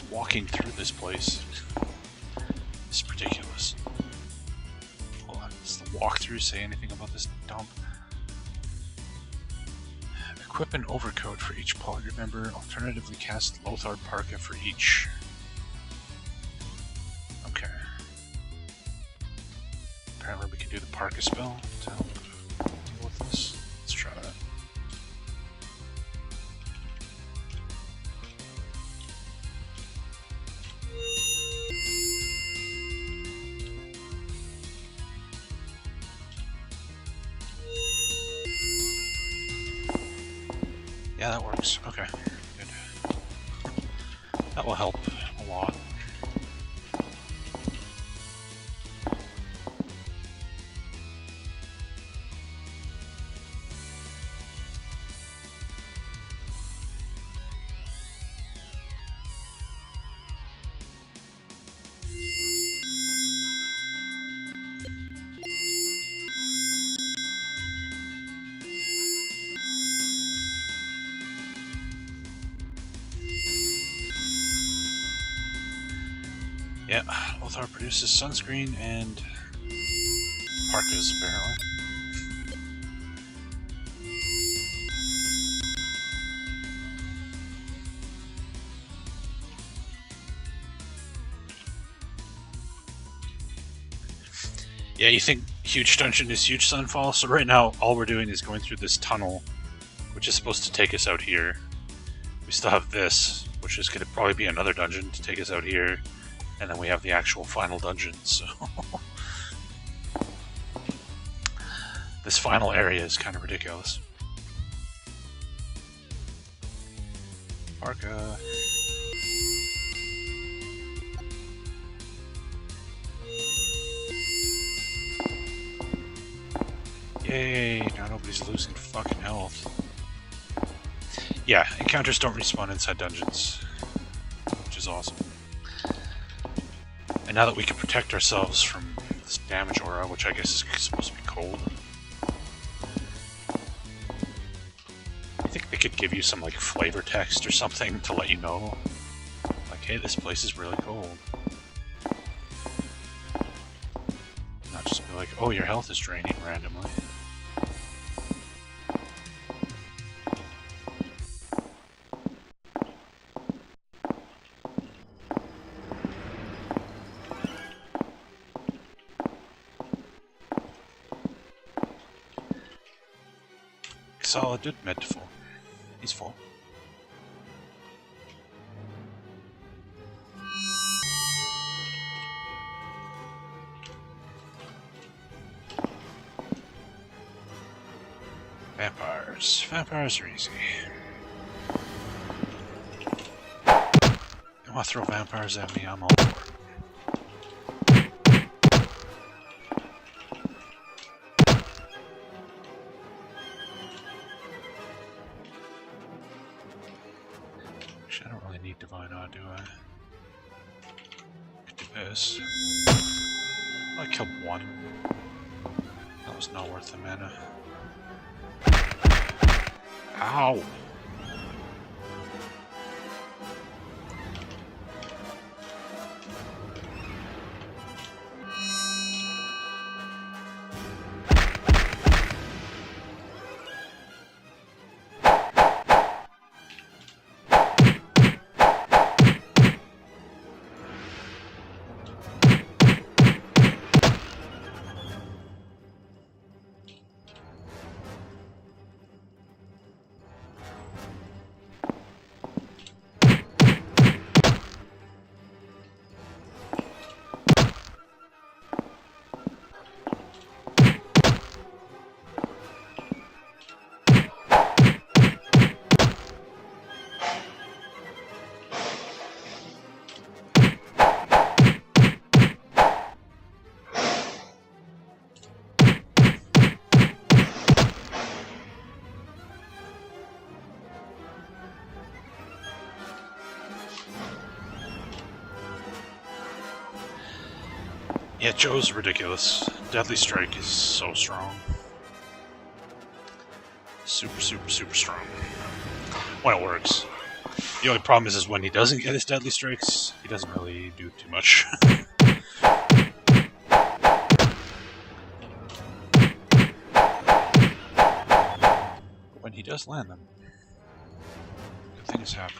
Walking through this place is ridiculous. Hold on, does the walkthrough say anything about this dump? Equip an overcoat for each party member, alternatively cast Lothar Parka for each. Okay. Apparently we can do the Parka spell to help deal with this. Let's try that. Yeah, that works. Okay, good. That will help a lot. Yeah, Lothar produces sunscreen and parkas, apparently. Yeah, you think huge dungeon is huge sunfall? So right now, all we're doing is going through this tunnel, which is supposed to take us out here. We still have this, which is going to probably be another dungeon to take us out here. And then we have the actual final dungeon, so... this final area is kind of ridiculous. Parka. Yay, now nobody's losing fucking health. Yeah, encounters don't respawn inside dungeons, which is awesome. And now that we can protect ourselves from this damage aura, which I guess is supposed to be cold. I think they could give you some like flavor text or something to let you know. Like, hey, this place is really cold. Not just be like, oh, your health is draining randomly. saw a dude med to full. He's full. Vampires. Vampires are easy. You want to throw vampires at me? I'm all for it. Actually, I don't really need Divine Awe, do I? Could do this. I killed one. That was not worth the mana. Ow! Yeah, Joe's ridiculous. Deadly Strike is so strong. Super, super, super strong. When it works. The only problem is when he doesn't get his Deadly Strikes, he doesn't really do too much. When he does land them, good things happen.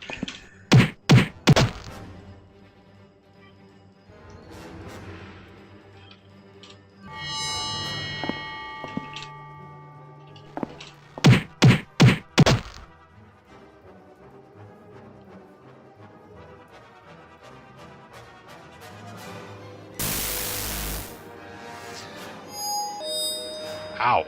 Ow.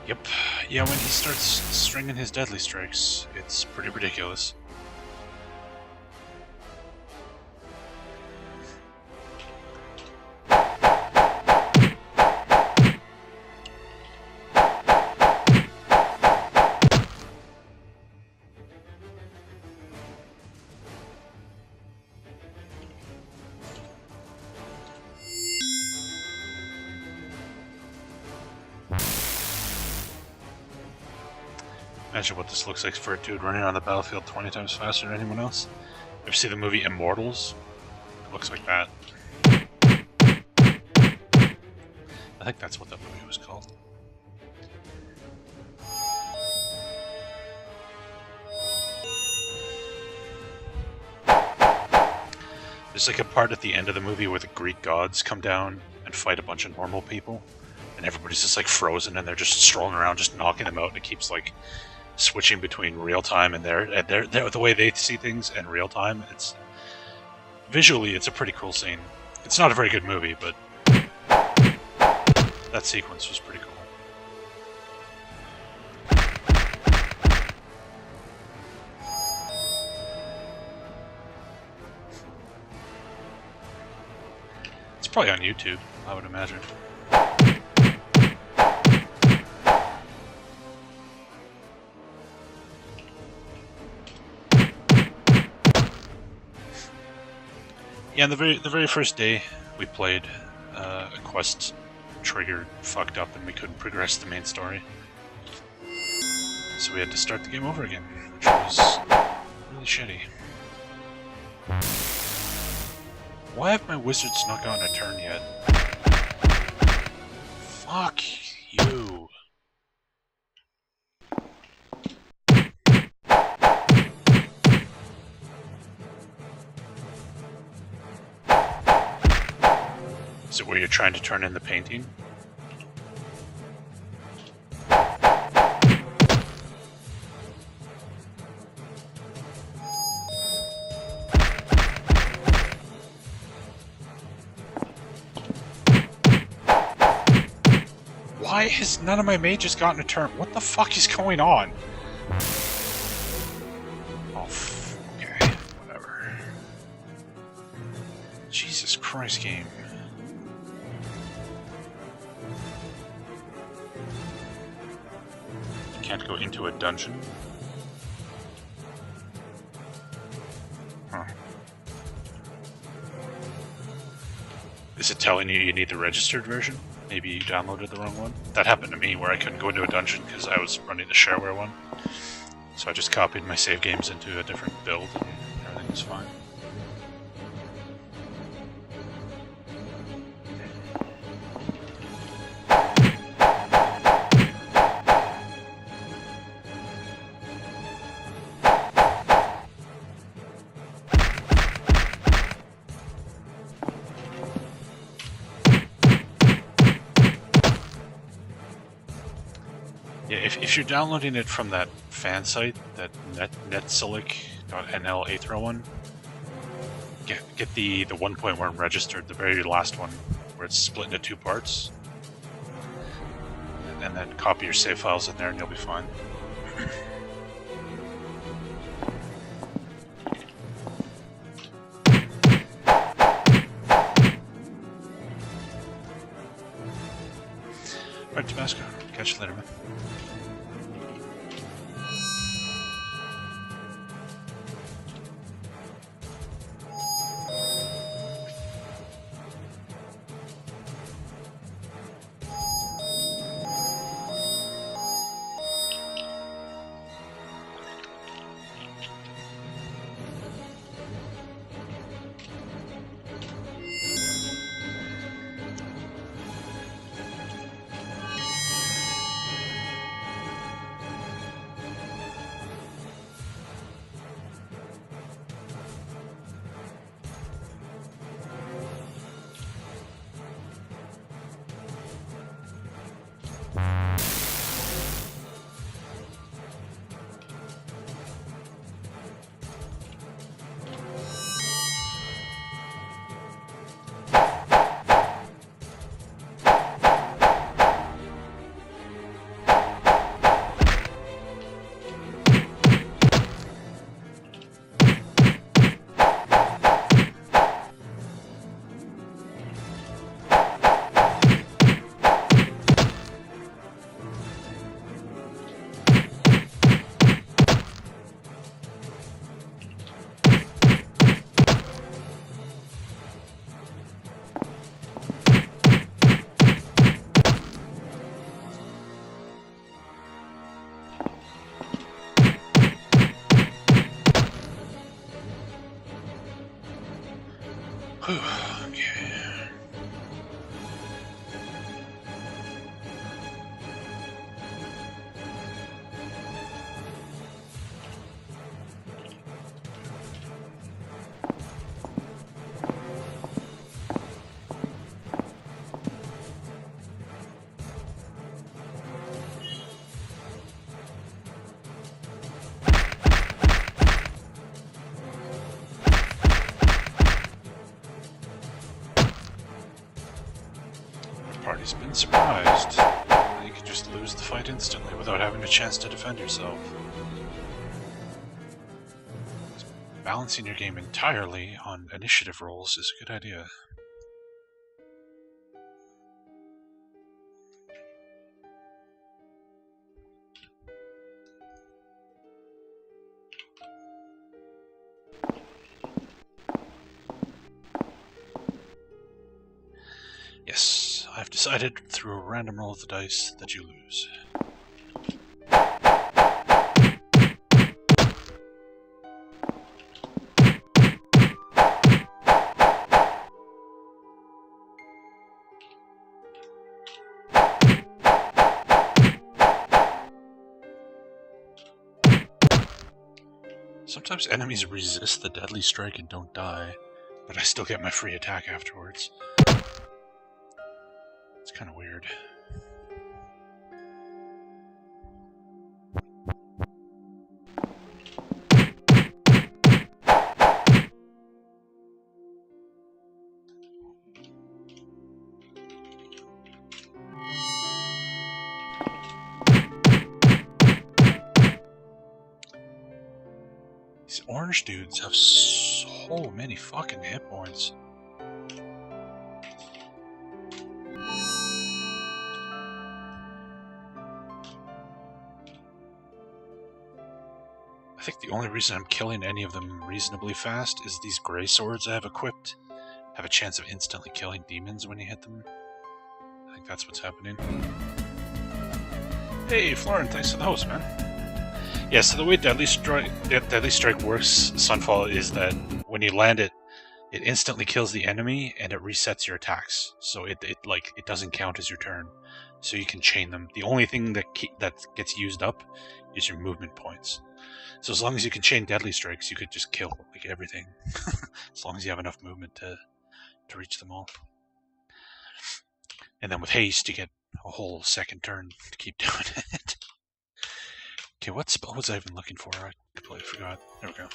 Yep. Yeah, when he starts stringing his Deadly Strikes, it's pretty ridiculous. Imagine what this looks like for a dude running on the battlefield 20 times faster than anyone else. Ever see the movie Immortals? It looks like that. I think that's what that movie was called. There's like a part at the end of the movie where the Greek gods come down and fight a bunch of normal people, and everybody's just like frozen, and they're just strolling around, just knocking them out, and it keeps like switching between real time and their the way they see things and real time. It's visually, it's a pretty cool scene. It's not a very good movie, but that sequence was pretty cool. It's probably on YouTube, I would imagine. Yeah, the very first day we played, a quest triggered, fucked up, and we couldn't progress the main story. So we had to start the game over again, which was really shitty. Why have my wizards not gotten a turn yet? Fuck you. Is it where you're trying to turn in the painting? Why has none of my mages gotten a turn? What the fuck is going on? Oh, okay, whatever. Jesus Christ, game. Can't go into a dungeon? Huh. Is it telling you need the registered version? Maybe you downloaded the wrong one? That happened to me where I couldn't go into a dungeon because I was running the shareware one. So I just copied my save games into a different build and everything was fine. Yeah, if you're downloading it from that fan site, that netsilic.nl Aethra one, get the 1.1 registered, the very last one, where it's split into two parts, and then copy your save files in there, and you'll be fine. Right, Tabasco. Catch you later, man. Okay. always been surprised. You can just lose the fight instantly without having a chance to defend yourself. Balancing your game entirely on initiative rolls is a good idea. Yes, I've decided through a random roll of the dice that you lose. Sometimes enemies resist the deadly strike and don't die, but I still get my free attack afterwards. It's kind of weird. These orange dudes have so many fucking hit points. I think the only reason I'm killing any of them reasonably fast is these gray swords I have equipped have a chance of instantly killing demons when you hit them. I think that's what's happening. Hey, Florin, thanks for the host, man. Yeah, so the way Deadly Strike works, Sunfall, is that when you land it, it instantly kills the enemy and it resets your attacks. So it doesn't count as your turn. So you can chain them. The only thing that gets used up is your movement points. So as long as you can chain Deadly Strikes, you could just kill like everything. As long as you have enough movement to reach them all. And then with haste, you get a whole second turn to keep doing it. Okay, what spell was I even looking for? I completely forgot. There we go.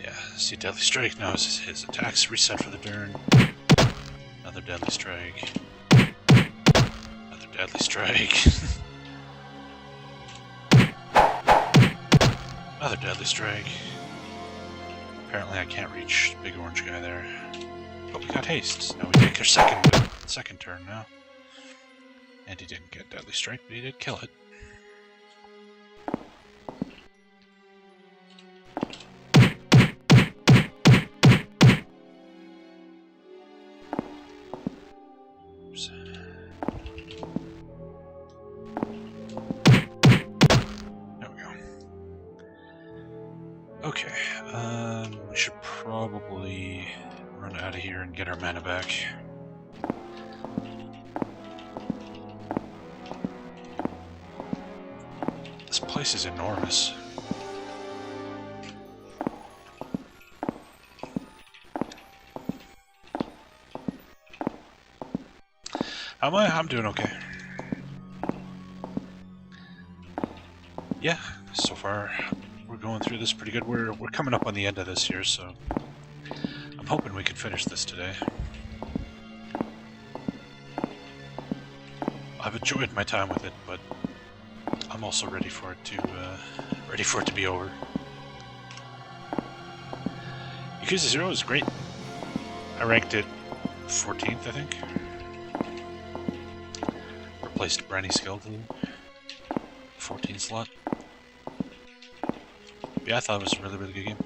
Yeah, see, Deadly Strike now his attacks reset for the turn. Another Deadly Strike. Another Deadly Strike. Another Deadly Strike. Apparently I can't reach big orange guy there. But we got haste. Now we take our second turn now. And he didn't get Deadly Strike, but he did kill it. Oops. There we go. Okay, we should probably run out of here and get our mana back. This place is enormous. How am I? I'm doing okay. Yeah, so far we're going through this pretty good. We're coming up on the end of this here, so I'm hoping we can finish this today. I've enjoyed my time with it, but I'm also ready for it to be over. Yakuza 0 is great. I ranked it 14th, I think. Replaced Branny Skeleton, 14 slot. Yeah, I thought it was a really, really good game.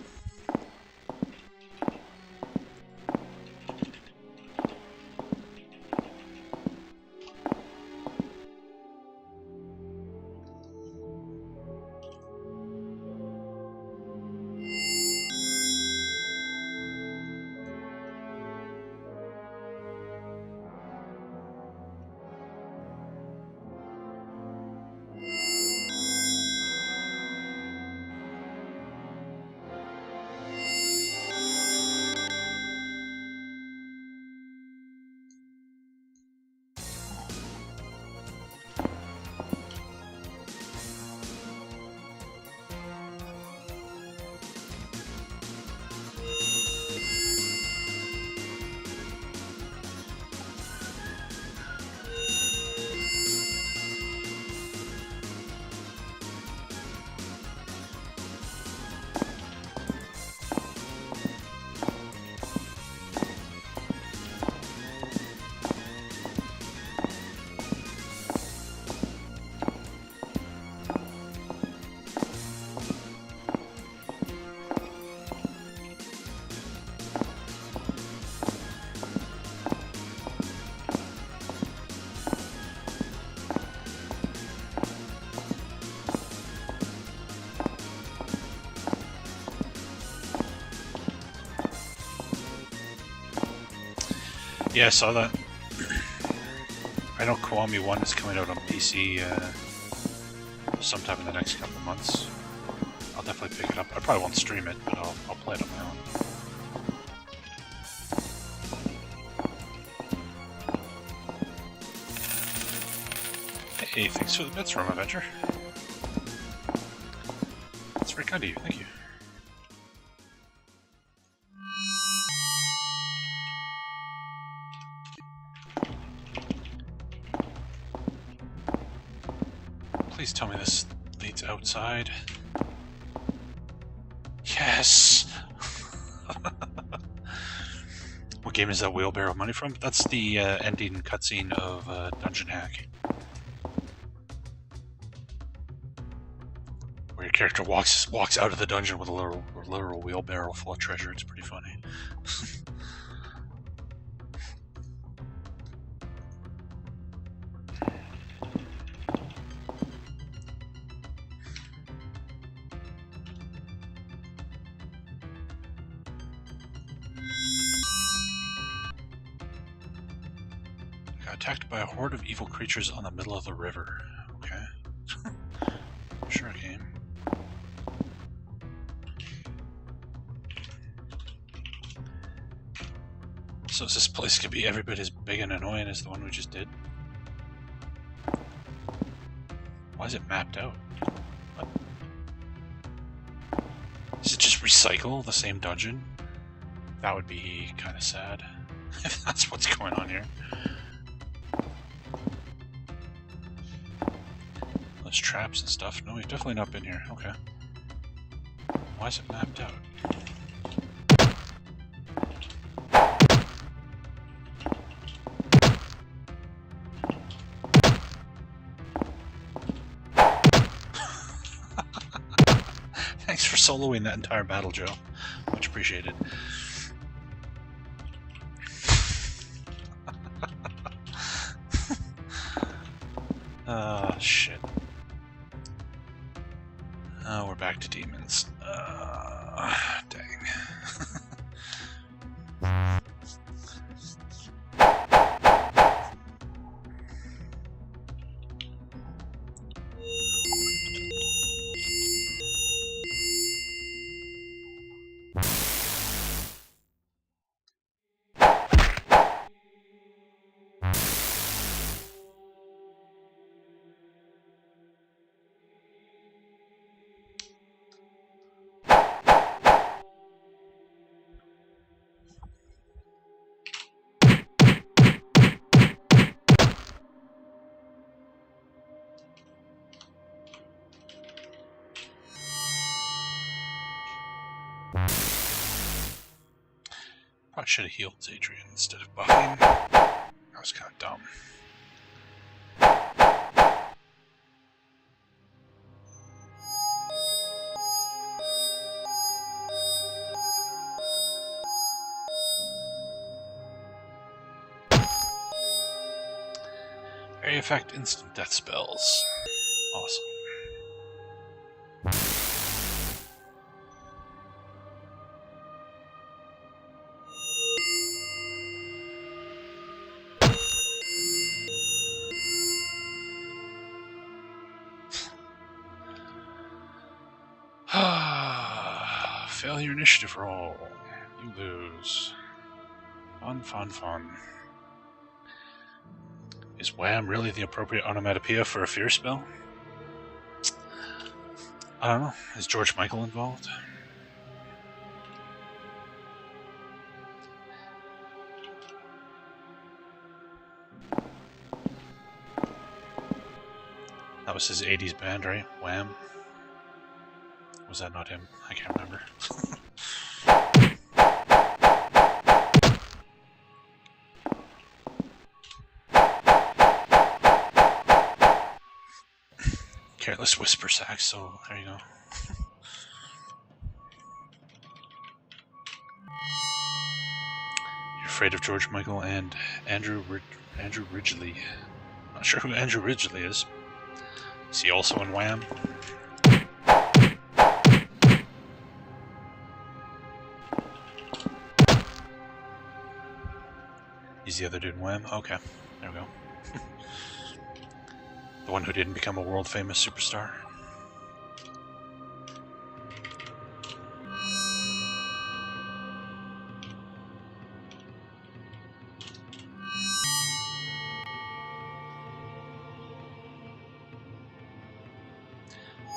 Yeah, I saw that. I know Kiwami 1 is coming out on PC sometime in the next couple of months. I'll definitely pick it up. I probably won't stream it, but I'll play it on my own. Hey, thanks for the bits, Rome Avenger. That's very kind of you, thank you. Please tell me this leads outside. Yes! What game is that wheelbarrow money from? That's the ending cutscene of Dungeon Hack. Where your character walks out of the dungeon with a literal wheelbarrow full of treasure. It's pretty funny. Attacked by a horde of evil creatures on the middle of the river. Okay. Sure game. So this place could be every bit as big and annoying as the one we just did. Why is it mapped out? What? Does it just recycle the same dungeon? That would be kind of sad. If that's what's going on here. There's traps and stuff. No, we've definitely not been here. Okay. Why is it mapped out? Thanks for soloing that entire battle, Joe. Much appreciated. Shit. Oh, we're back to demons. Dang. Probably should have healed Adrian instead of buffing. That was kind of dumb. Area effect instant death spells. Awesome. Fail your initiative roll. You lose. Fun, fun, fun. Is Wham really the appropriate onomatopoeia for a fear spell? I don't know. Is George Michael involved? That was his 80s band, right? Wham? Was that not him? I can't remember. Careless Whisper sax, so there you go. You're afraid of George Michael and Andrew Ridgeley. Not sure who Andrew Ridgeley is. Is he also in Wham? He's the other dude in Wham? Okay, there we go. The one who didn't become a world-famous superstar.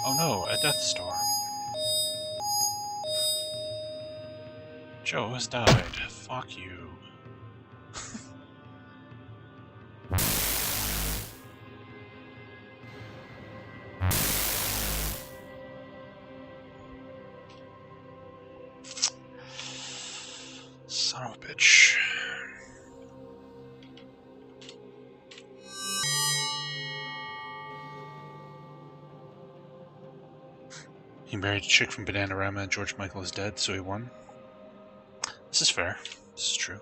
Oh no, a Death Storm. Joe has died. Fuck you. Son of a bitch. He married a chick from Bananarama and George Michael is dead, so he won. This is fair. This is true.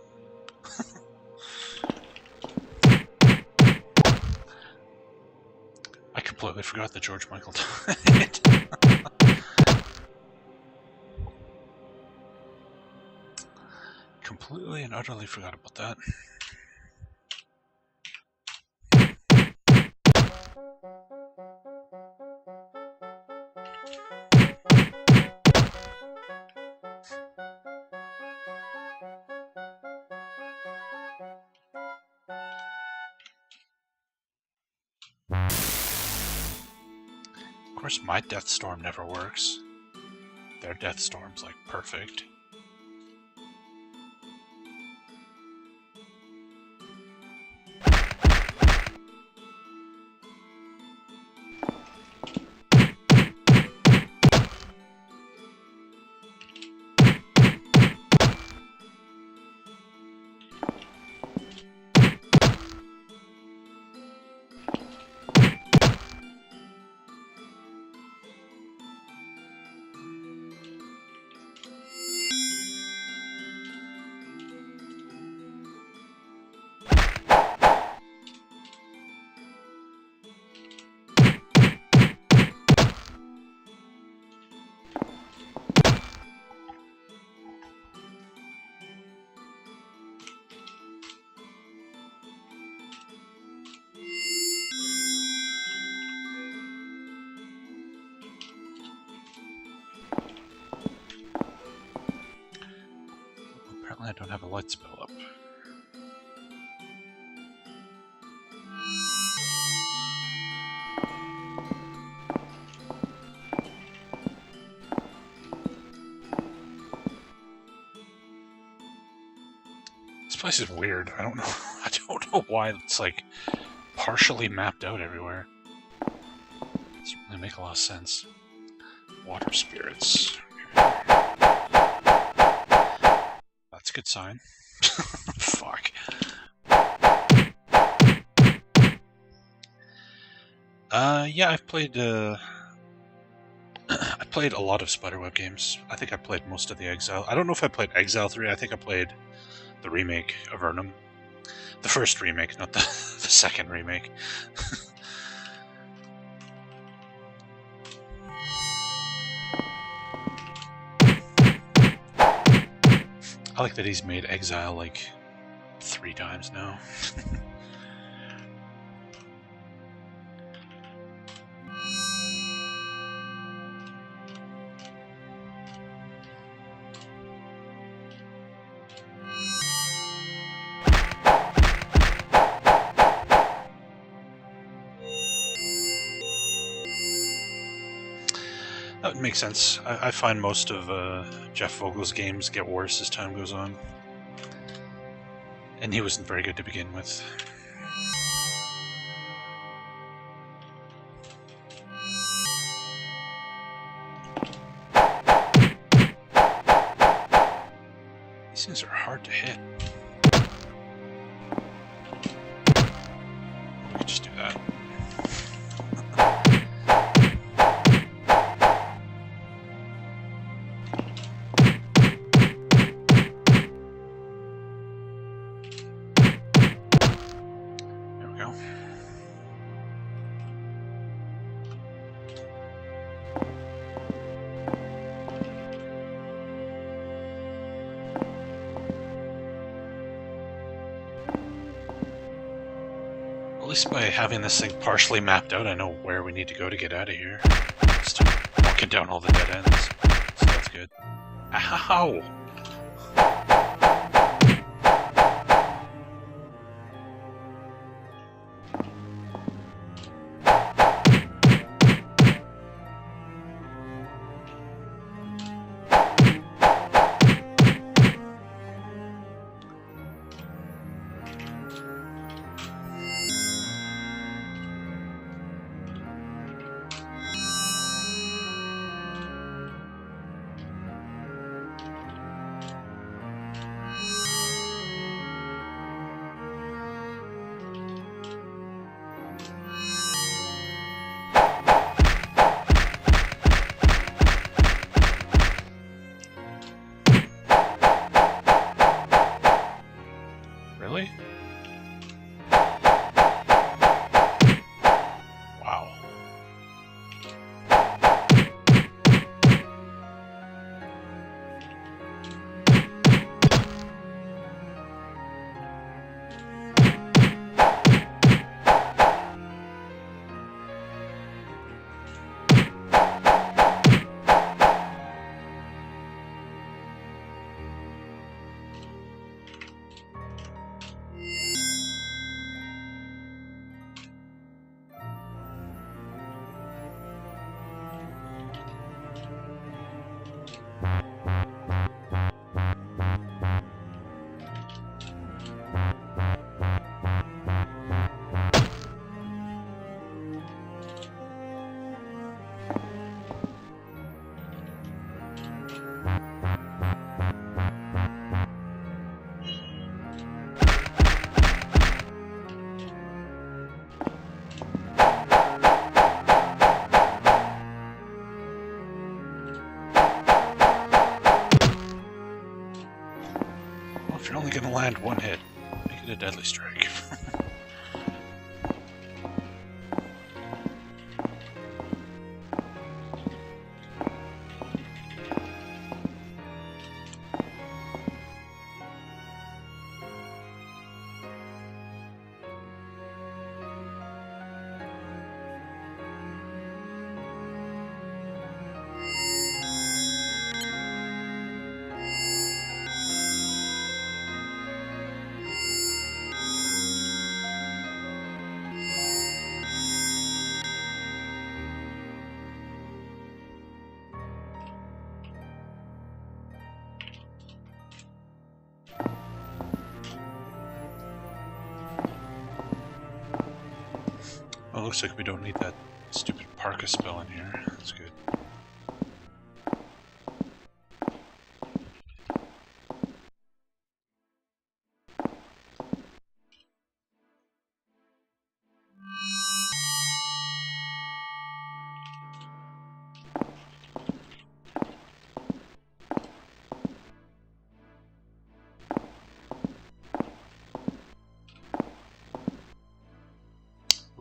I completely forgot that George Michael died. Completely and utterly forgot about that. Of course, my Death Storm never works. Their Death Storm's like perfect. I don't have a light spell up. This place is weird. I don't know. I don't know why it's like partially mapped out everywhere. Doesn't really make a lot of sense. Water spirits. That's a good sign. Fuck. Yeah, I've played, I played a lot of Spiderweb games. I think I played most of the Exile. I don't know if I played Exile 3. I think I played the remake of Vernum. The first remake, not the second remake. I like that he's made Exile like 3 times now. That would make sense. I find most of Jeff Vogel's games get worse as time goes on. And he wasn't very good to begin with. These things are hard to hit. We could just do that. least by having this thing partially mapped out, I know where we need to go to get out of here. Just walking down all the dead ends, so that's good. Ow! Really? Wow. If you're only going to land one hit, make it a deadly strike. Well, looks like we don't need that stupid parka spell in here. That's good.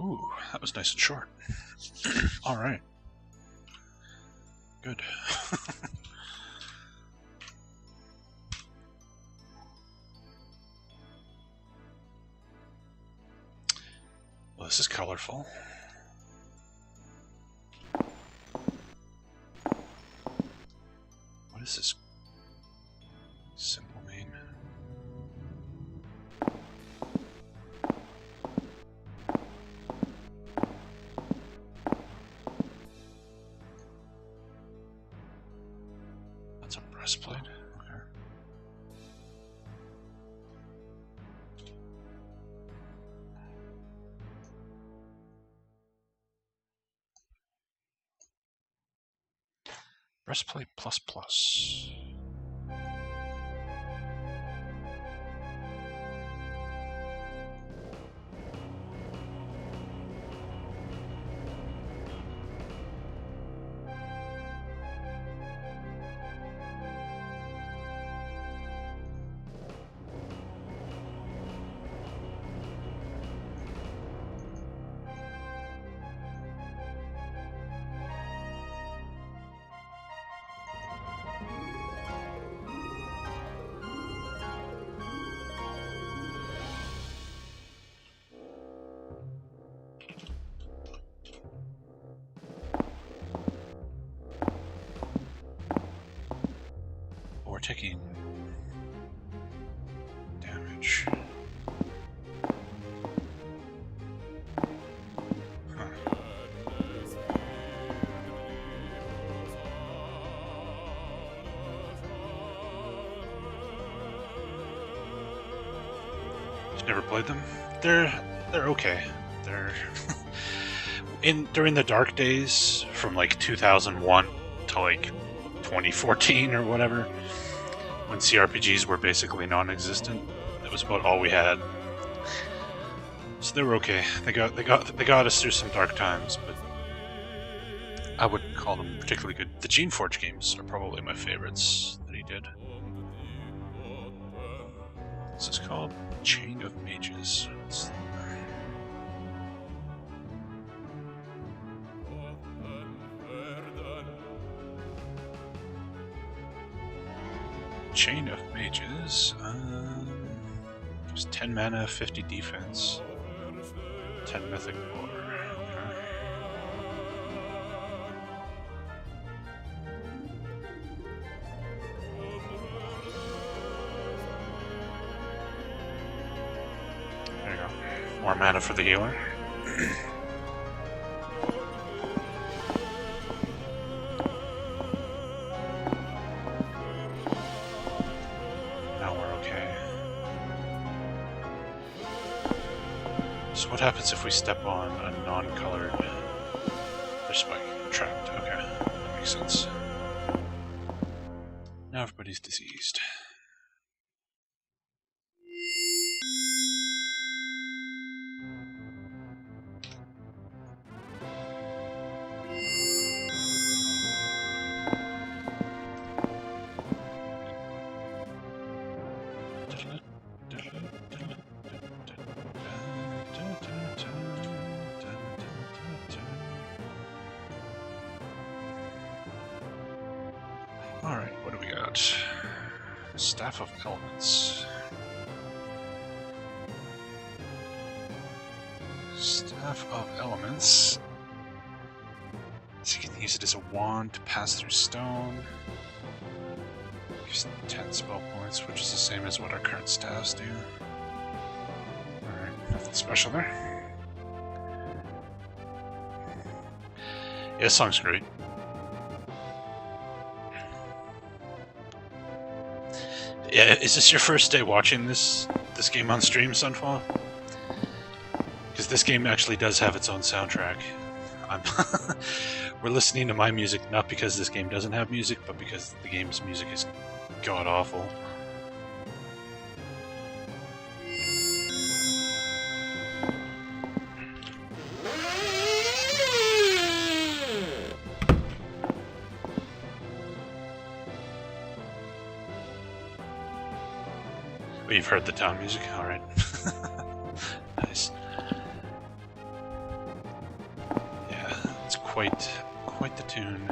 Ooh, that was nice and short. Alright. Good. Well, this is colorful. What is this? Simple main. That's a breastplate. Okay. Breastplate plus plus. taking damage. Never played them. They're okay. They're during the dark days from like 2001 to like 2014 or whatever, when CRPGs were basically non-existent. That was about all we had. So they were okay. They got us through some dark times, but I wouldn't call them particularly good. The Geneforge games are probably my favorites that he did. This is called Chain of Mages. Chain of Mages. Just 10 mana, 50 defense, 10 mythic lore. Okay. There you go. More mana for the healer. Now we're okay. So what happens if we step on a non-colored... They're spike trapped. Okay, that makes sense. Now everybody's diseased. Alright, what do we got? Staff of Elements. Staff of Elements. So you can use it as a wand to pass through stone. Gives 10 spell points, which is the same as what our current staffs do. Alright, nothing special there. Yeah, this song's great. Yeah, is this your first day watching this game on stream, Sunfall? Because this game actually does have its own soundtrack. We're listening to my music not because this game doesn't have music, but because the game's music is god-awful. You've heard the town music? Alright. Nice. Yeah, it's quite the tune.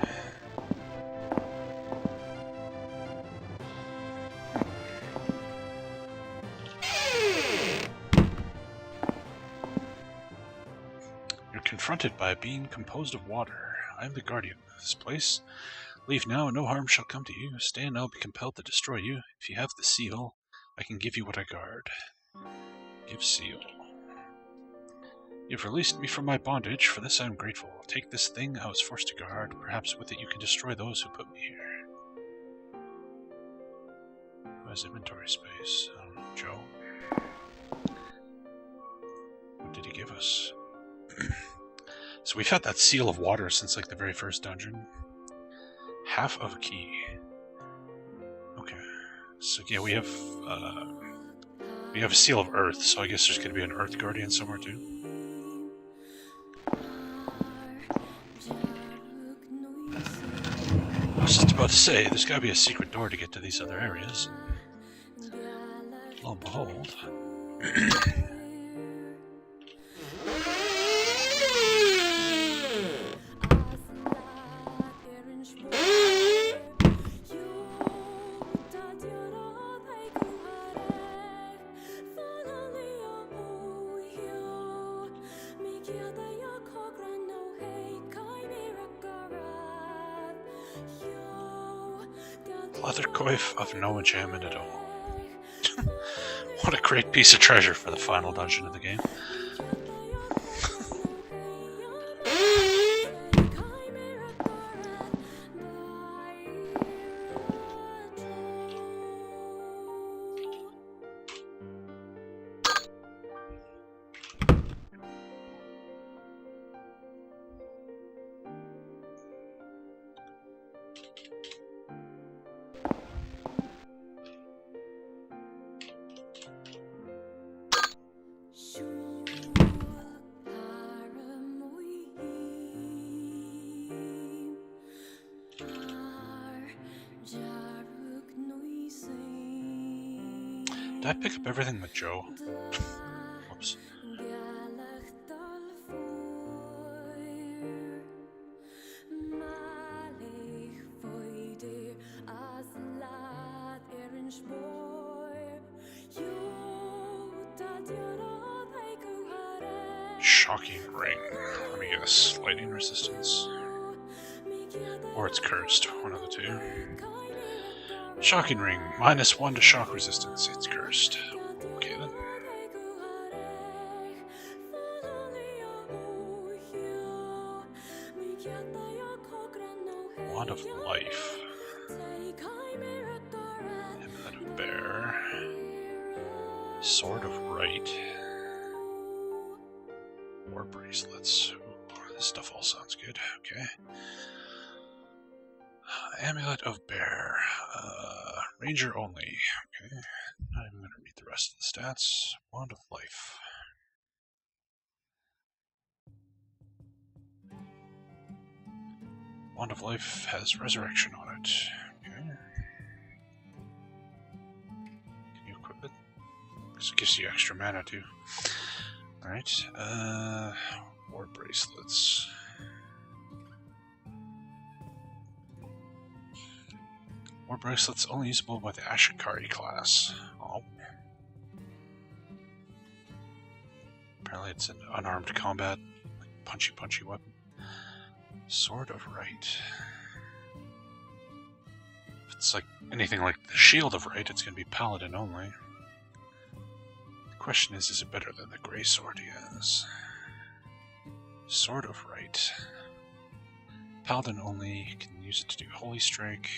You're confronted by a being composed of water. I am the guardian of this place. Leave now and no harm shall come to you. Stay and I'll be compelled to destroy you. If you have the seal, I can give you what I guard. Give seal. You've released me from my bondage. For this I am grateful. Take this thing I was forced to guard. Perhaps with it you can destroy those who put me here. Who has inventory space? Joe. What did he give us? So we've had that seal of water since like the very first dungeon. Half of a key. Okay. So yeah, we have a seal of earth, so I guess there's going to be an earth guardian somewhere too. I was just about to say, there's got to be a secret door to get to these other areas. Lo and behold. Leather coif of no enchantment at all. What a great piece of treasure for the final dungeon of the game. Did I pick up everything with Joe? Whoops. Shocking ring. Let me guess. Lightning resistance. Or it's cursed. One of the two. Shocking ring. -1 to shock resistance. It's cursed. Okay then. Wand of life. Amulet of bear. Sword of right. War bracelets. Ooh, this stuff all sounds good. Okay. Amulet of bear. Ranger only. Okay. Not even going to read the rest of the stats. Wand of life. Wand of life has resurrection on it. Okay. Can you equip it? Because it gives you extra mana too. Alright. War bracelets. War bracelets only usable by the Ashikari class. Oh. Apparently it's an unarmed combat, like punchy weapon. Sword of right. If it's like anything like the Shield of Right, it's going to be Paladin only. The question is it better than the Grey Sword he has? Sword of Right. Paladin only, you can use it to do Holy Strike.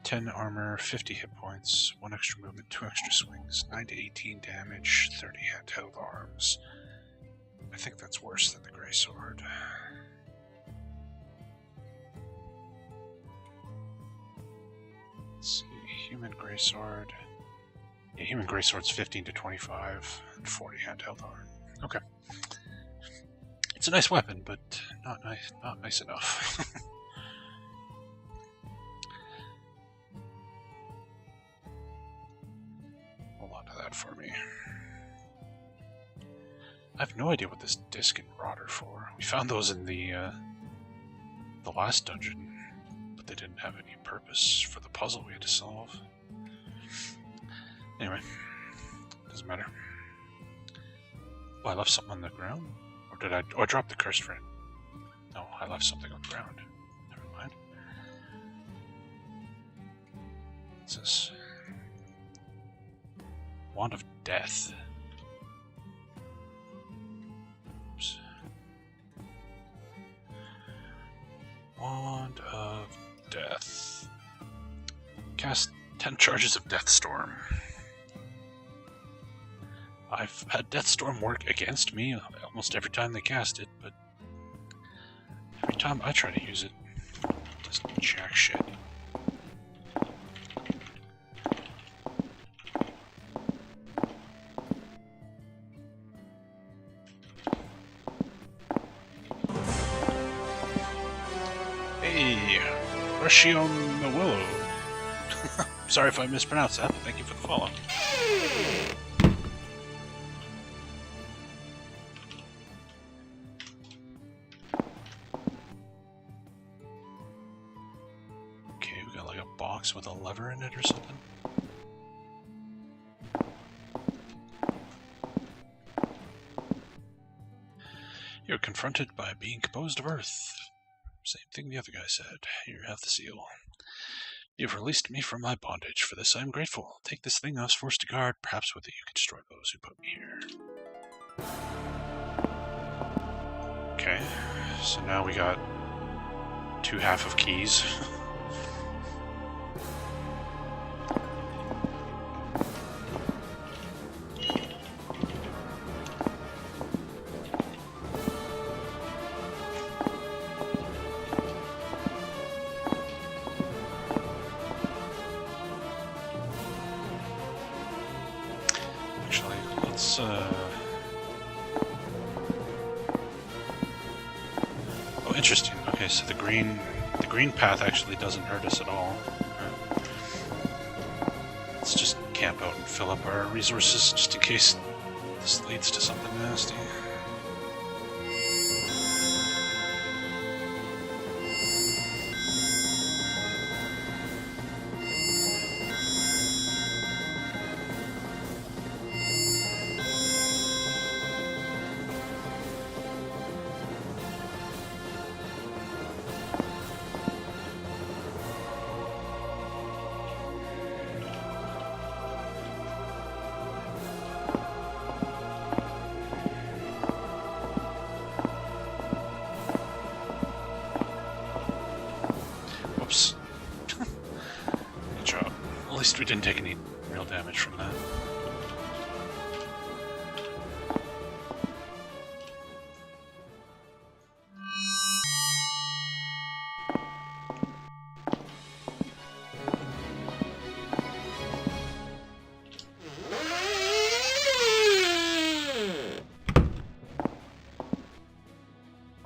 10 armor, 50 hit points, 1 extra movement, 2 extra swings, 9 to 18 damage, 30 handheld arms. I think that's worse than the Grey Sword. Let's see, Human Grey Sword. Yeah, Human Grey Sword's 15 to 25, and 40 handheld arm. Okay. It's a nice weapon, but not nice enough. For me. I have no idea what this disc and rod are for. We found those in the last dungeon, but they didn't have any purpose for the puzzle we had to solve. Anyway, doesn't matter. Oh, I left something on the ground? Or did I... Oh, I dropped the cursed ring. No, I left something on the ground. Never mind. What's this? Wand of Death. Oops. Wand of Death. Cast 10 charges of Deathstorm. I've had Deathstorm work against me almost every time they cast it, but every time I try to use it, it doesn't jack shit. On the Willow. Sorry if I mispronounced that, but thank you for the follow. Okay, we got like a box with a lever in it or something. You're confronted by a being composed of earth. Same thing the other guy said. Here, have the seal. You've released me from my bondage. For this I am grateful. Take this thing I was forced to guard. Perhaps with it you can destroy those who put me here. Okay, so now we got 2 half of keys. Actually, let's Oh, interesting. Okay, so the green path actually doesn't hurt us at all. Okay. Let's just camp out and fill up our resources just in case this leads to something nasty. Whoops. Good job. At least we didn't take any real damage from that.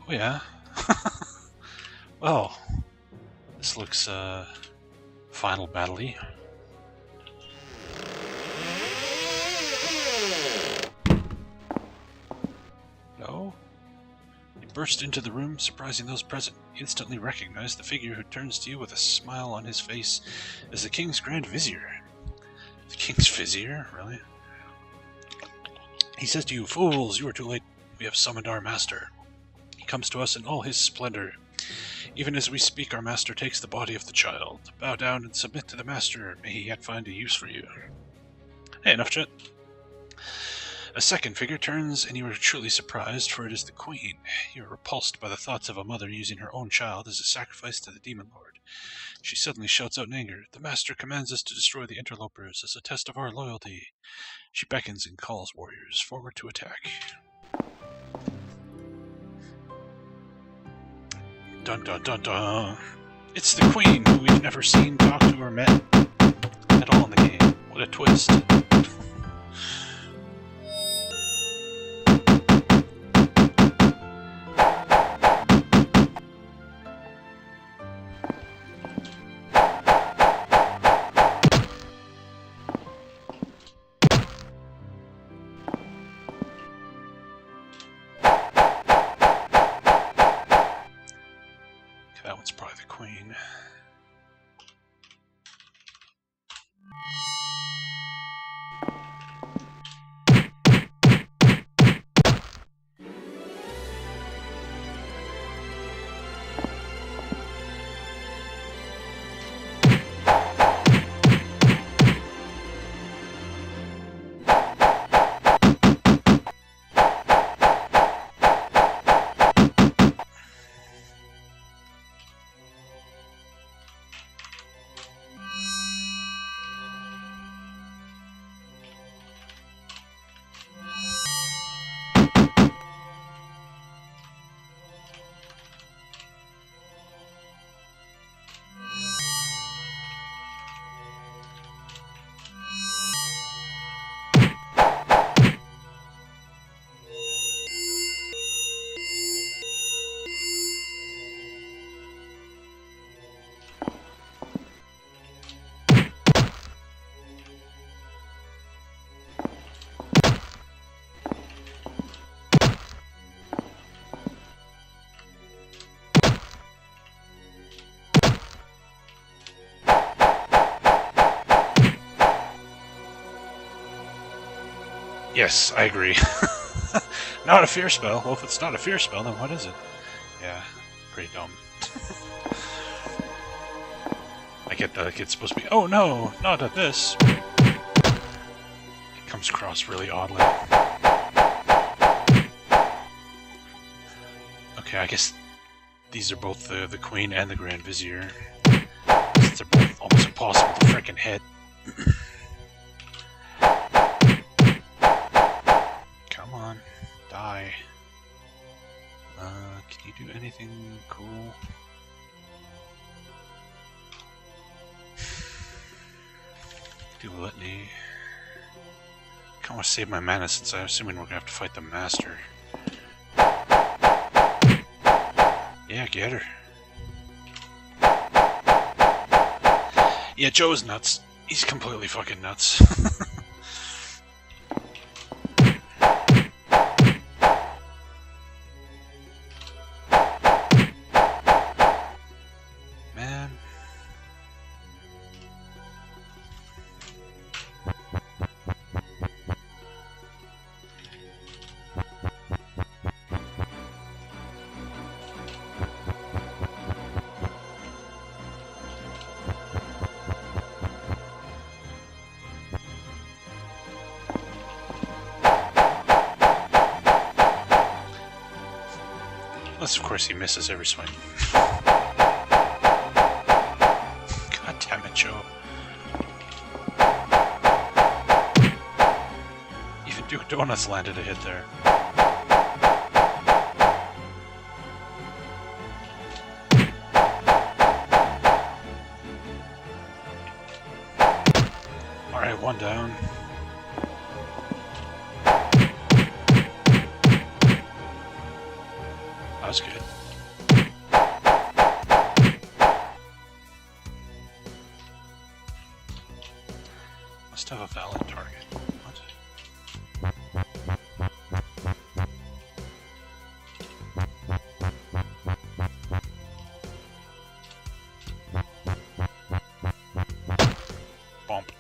Oh yeah. Well, this looks final battle-y. No? You burst into the room, surprising those present. You instantly recognize the figure who turns to you with a smile on his face as the King's Grand Vizier. The King's Vizier? Really? He says to you, "Fools, you are too late. We have summoned our master. He comes to us in all his splendor. Even as we speak, our master takes the body of the child. Bow down and submit to the master. May he yet find a use for you." Hey, enough chat. A second figure turns, and you are truly surprised, for it is the Queen. You are repulsed by the thoughts of a mother using her own child as a sacrifice to the Demon Lord. She suddenly shouts out in anger, "The master commands us to destroy the interlopers as a test of our loyalty." She beckons and calls warriors forward to attack. Dun dun dun dun. It's the Queen, who we've never seen, talked to, or met at all in the game. What a twist. That one's probably the Queen. Yes, I agree. Not a fear spell. Well, if it's not a fear spell, then what is it? Yeah, pretty dumb. I get that it's supposed to be, oh no, not at this. It comes across really oddly. Okay, I guess these are both the Queen and the Grand Vizier. Since they're both almost impossible to frickin' hit. Come on, die. Can you do anything cool? Do litany. I want to save my mana since I'm assuming we're gonna have to fight the Master. Yeah, get her. Yeah, Joe's nuts. He's completely fucking nuts. Man. Unless, of course, he misses every swing. God damn it, Joe. Even Duke Donuts landed a hit there. Alright, one down. That was good. Must have a valid target. What? Bump.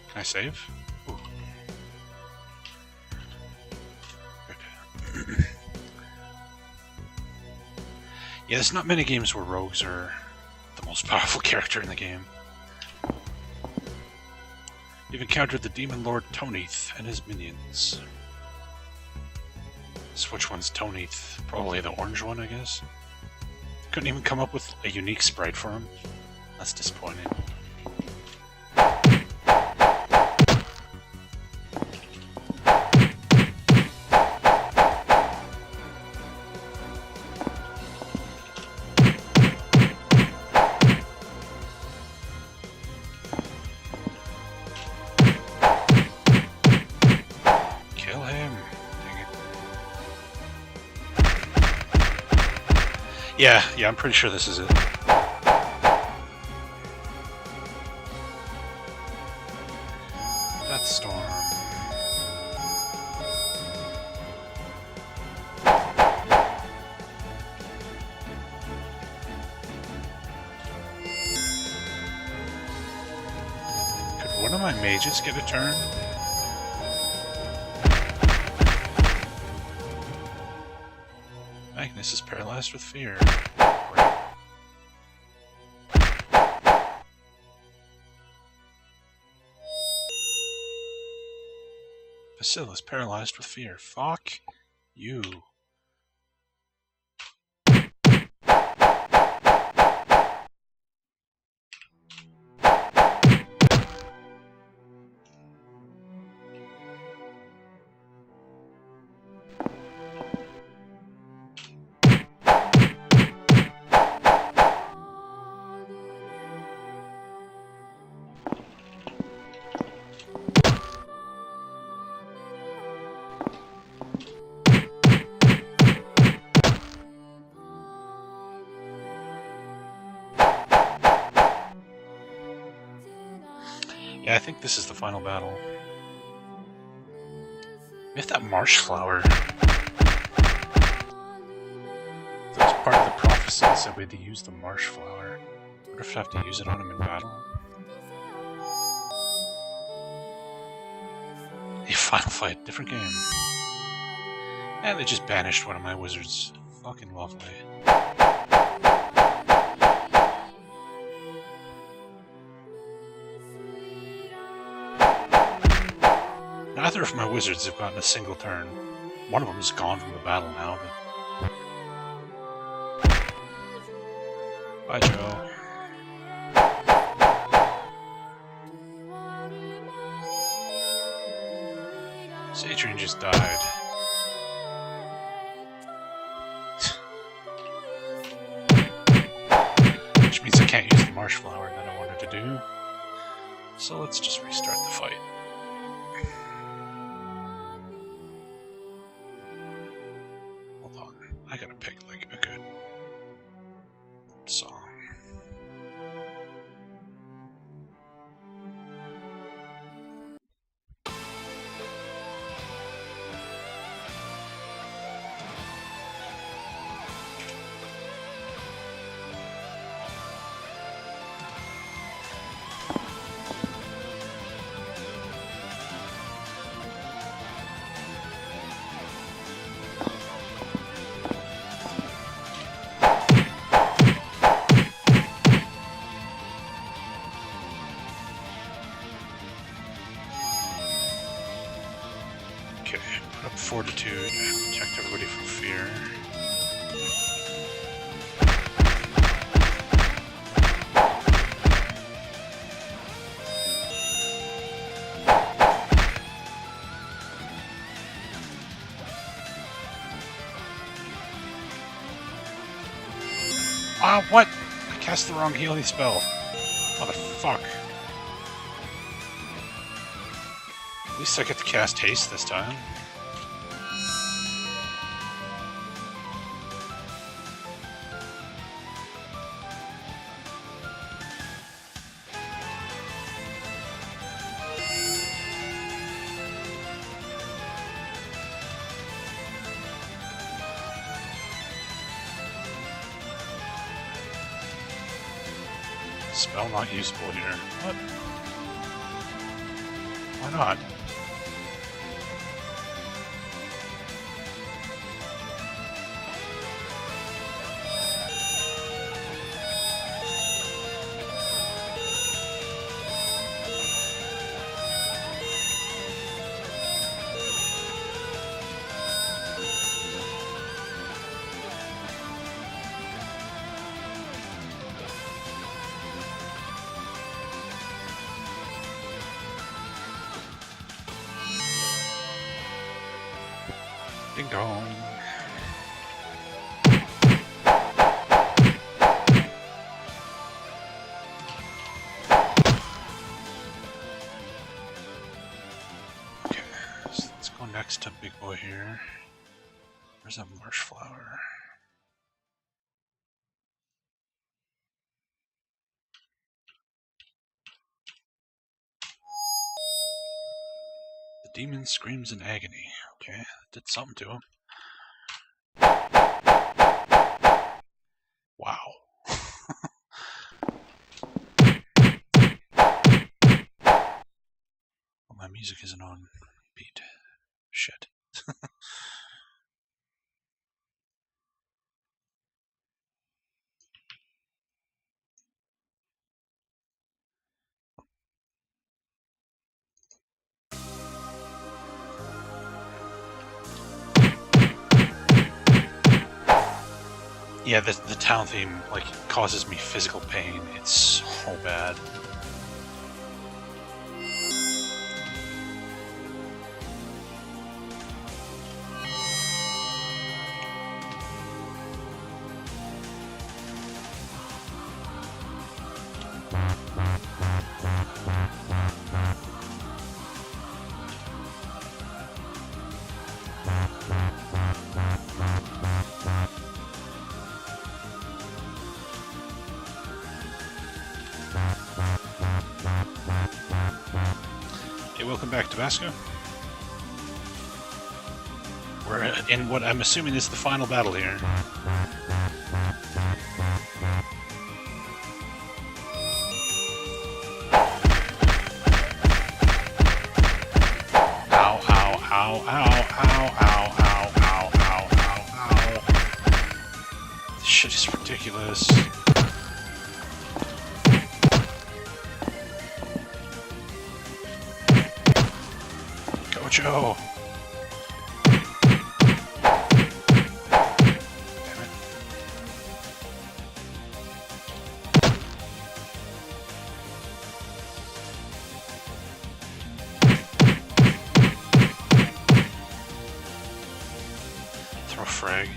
Can I save? Ooh. Good. Yeah, there's not many games where rogues are the most powerful character in the game. You've encountered the Demon Lord Tonith and his minions. So which one's Tonith? Probably the orange one, I guess. Couldn't even come up with a unique sprite for him. That's disappointing. Yeah, I'm pretty sure this is it. That storm. Could one of my mages get a turn? Magnus is paralyzed with fear. Basil is paralyzed with fear. Fuck you. Yeah, I think this is the final battle. We have that marsh flower. That was part of the prophecy that said we had to use the marsh flower. What if I have to use it on him in battle? A final fight, different game. And they just banished one of my wizards. Fucking lovely. Neither of my wizards have gotten a single turn. One of them is gone from the battle now, but... Bye, Joe. Adrian just died. Which means I can't use the marsh flower that I wanted to do. So let's just restart the fight. Hold on, I gotta pick like a good song. Okay, put up fortitude and protect everybody from fear. Ah, what? I cast the wrong healing spell. What the fuck? At least I get to cast haste this time. Spell not usable here. What? Why not? Ding dong. Okay, so let's go next to Big Boy here. Where's that marsh flower? The demon screams in agony. Okay, did something to him. Wow. Well, my music isn't on beat. Shit. Yeah, the town theme, like, causes me physical pain. It's so bad. Welcome back, Tabasco. We're in what I'm assuming is the final battle here. Ow, ow, ow, ow, ow, ow, ow, ow, ow, ow, ow. This shit is ridiculous. Joe! Damn it. Throw a frag.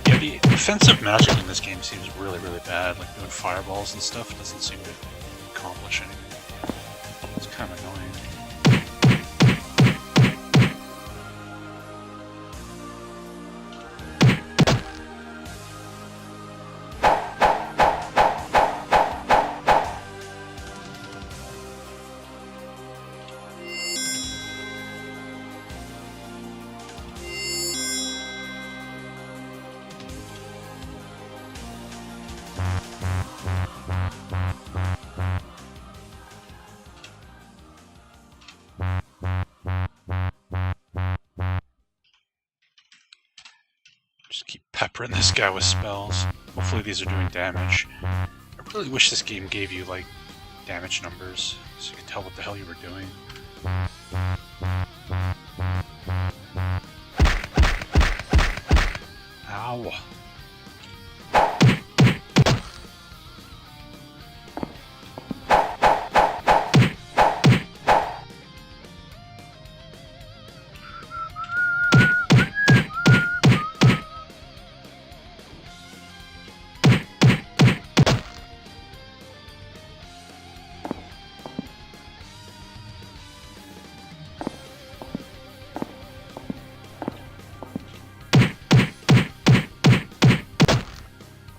Yeah, the offensive magic in this game seems really, really bad. Like doing fireballs and stuff doesn't seem to accomplish anything. It's kind of annoying. Just keep peppering this guy with spells. Hopefully these are doing damage. I really wish this game gave you, like, damage numbers, so you could tell what the hell you were doing. Ow.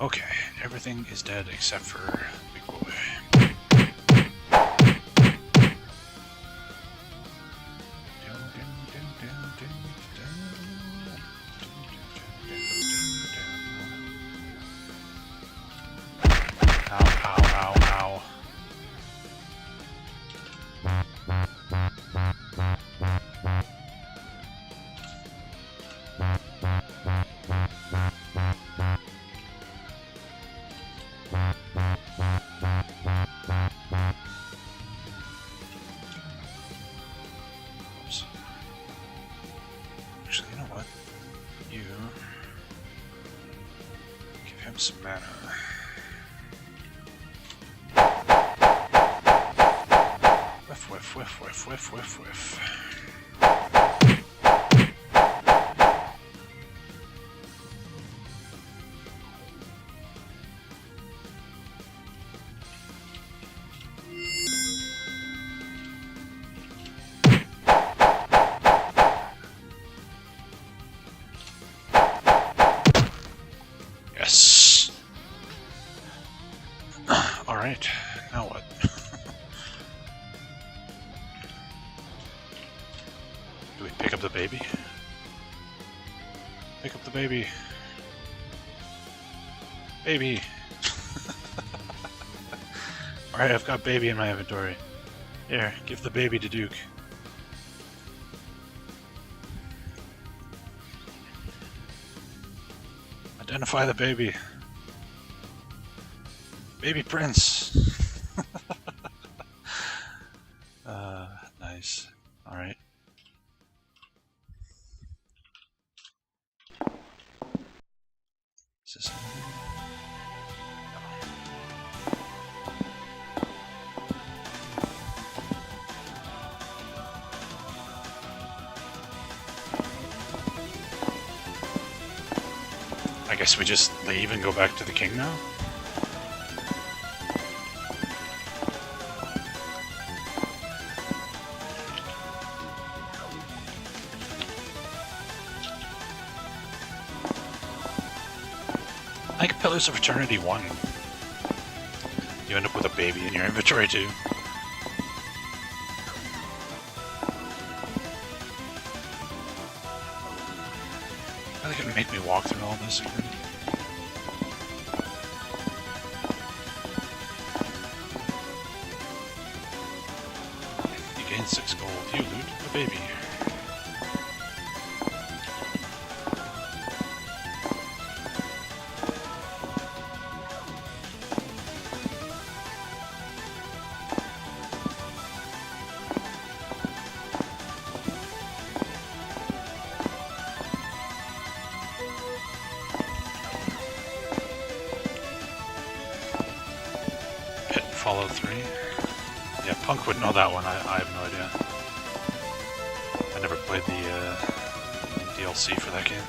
Okay, everything is dead except for Big Boy. Ow, ow, ow, ow. Oops. Actually, you know what? You give him some mana. Whiff, whiff, whiff, whiff, whiff, whiff, whiff. Yes. All right. Now what? Do we pick up the baby? Pick up the baby. Baby. All right, I've got baby in my inventory. Here, give the baby to Duke. Identify the baby. Baby Prince. Nice. Alright. Is this I guess we just leave and go back to the king now? Like Pillars of Eternity 1. You end up with a baby in your inventory too. Are they gonna make me walk through all this again? You gain 6 gold. You loot the baby. Fallout 3. Yeah, Punk would know that one. I have no idea. I never played the DLC for that game.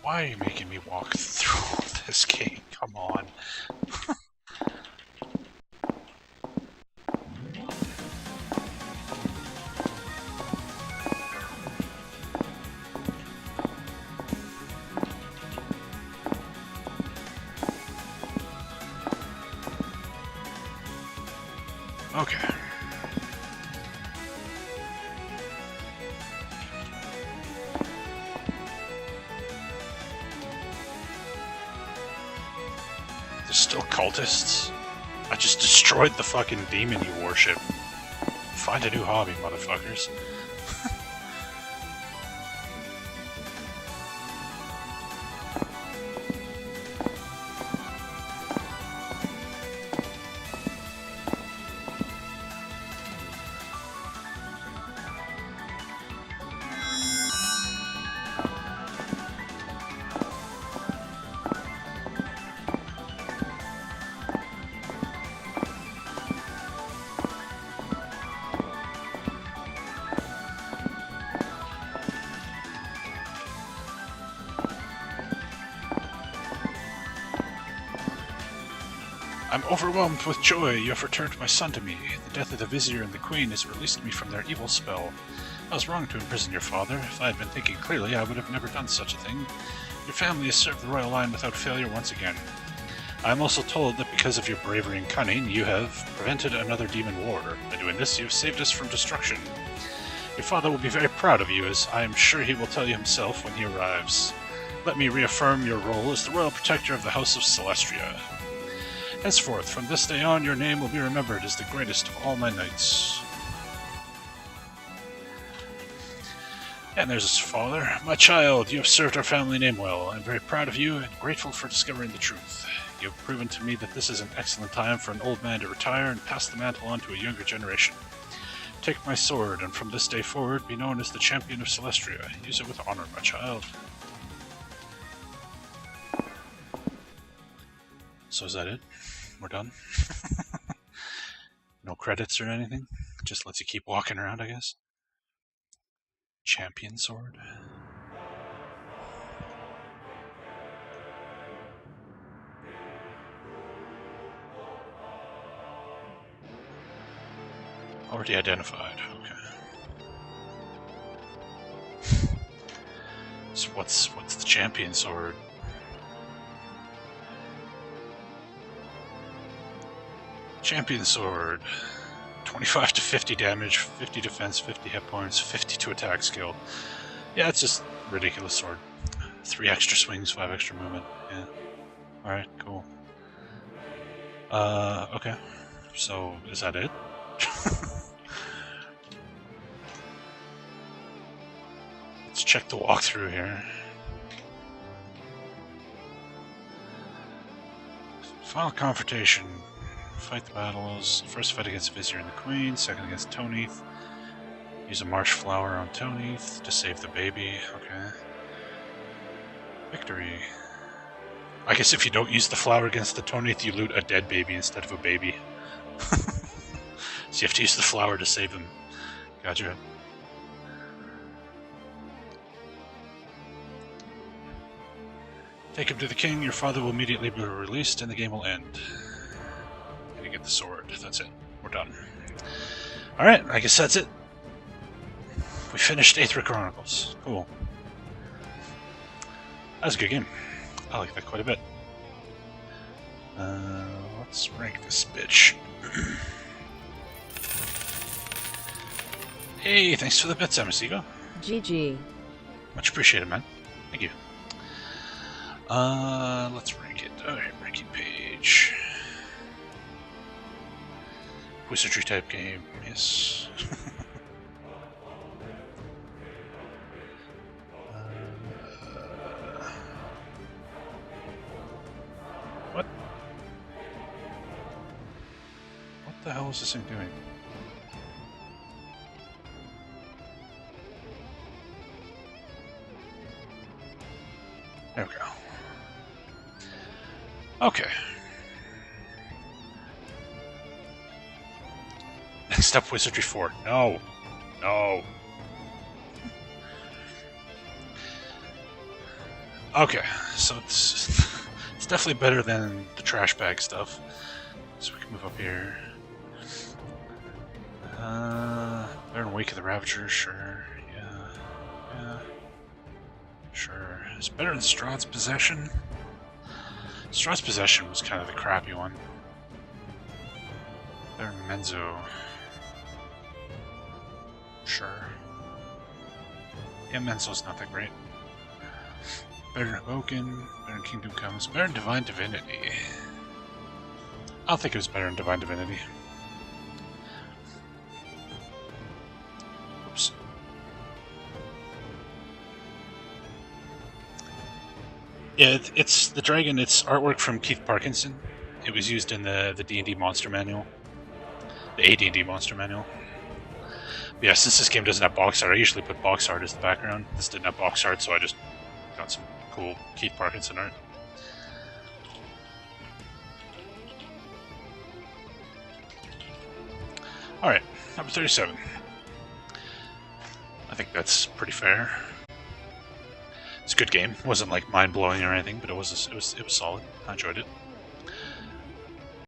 Why are you making me walk through this game? Come on. Okay. There's still cultists? I just destroyed the fucking demon you worship. Find a new hobby, motherfuckers. I'm overwhelmed with joy. You have returned my son to me. The death of the Vizier and the Queen has released me from their evil spell. I was wrong to imprison your father. If I had been thinking clearly, I would have never done such a thing. Your family has served the royal line without failure once again. I am also told that because of your bravery and cunning, you have prevented another demon war. By doing this, you have saved us from destruction. Your father will be very proud of you, as I am sure he will tell you himself when he arrives. Let me reaffirm your role as the royal protector of the House of Celestria. Henceforth, from this day on, your name will be remembered as the greatest of all my knights. And there's his father. My child, you have served our family name well. I'm very proud of you and grateful for discovering the truth. You have proven to me that this is an excellent time for an old man to retire and pass the mantle on to a younger generation. Take my sword, and from this day forward, be known as the champion of Celestria. Use it with honor, my child. So is that it? We're done? No credits or anything? Just lets you keep walking around, I guess. Champion sword. Already identified, okay. So what's the champion sword? Champion sword. 25 to 50 damage, 50 defense, 50 hit points, 52 attack skill. Yeah, it's just ridiculous sword. 3 extra swings, 5 extra movement. Yeah. Alright, cool. Okay. So, is that it? Let's check the walkthrough here. Final confrontation. Fight the battles. First fight against Vizier and the Queen, second against Toneath. Use a marsh flower on Toneath to save the baby. Okay. Victory. I guess if you don't use the flower against the Toneath, you loot a dead baby instead of a baby. So you have to use the flower to save him. Gotcha. Take him to the king, your father will immediately be released, and the game will end. Get the sword. That's it. We're done. Alright, I guess that's it. We finished Aethra Chronicles. Cool. That was a good game. I like that quite a bit. Let's rank this bitch. Hey, thanks for the bits, Amasigo. GG. Much appreciated, man. Thank you. Let's rank it. Alright, ranking page. wizardry type game, yes. What? What the hell is this thing doing? There we go. Okay. Next up, Wizardry 4. No. No. Okay, so it's definitely better than the trash bag stuff. So we can move up here. Better than Wake of the Ravager, sure. Yeah. Sure. It's better than Strahd's Possession. Strahd's Possession was kind of the crappy one. Better than Menzo. Sure. Yeah, Menzo's not that great. Better than Awoken, better than Kingdom Comes, better than Divine Divinity. I'll think it was better than Divine Divinity. Oops. Yeah, it's the dragon. It's artwork from Keith Parkinson. It was used in the D&D Monster Manual, the AD&D Monster Manual. But yeah, since this game doesn't have box art, I usually put box art as the background. This didn't have box art, so I just got some cool Keith Parkinson art. Alright, number 37. I think that's pretty fair. It's a good game. It wasn't like mind-blowing or anything, but it was solid. I enjoyed it.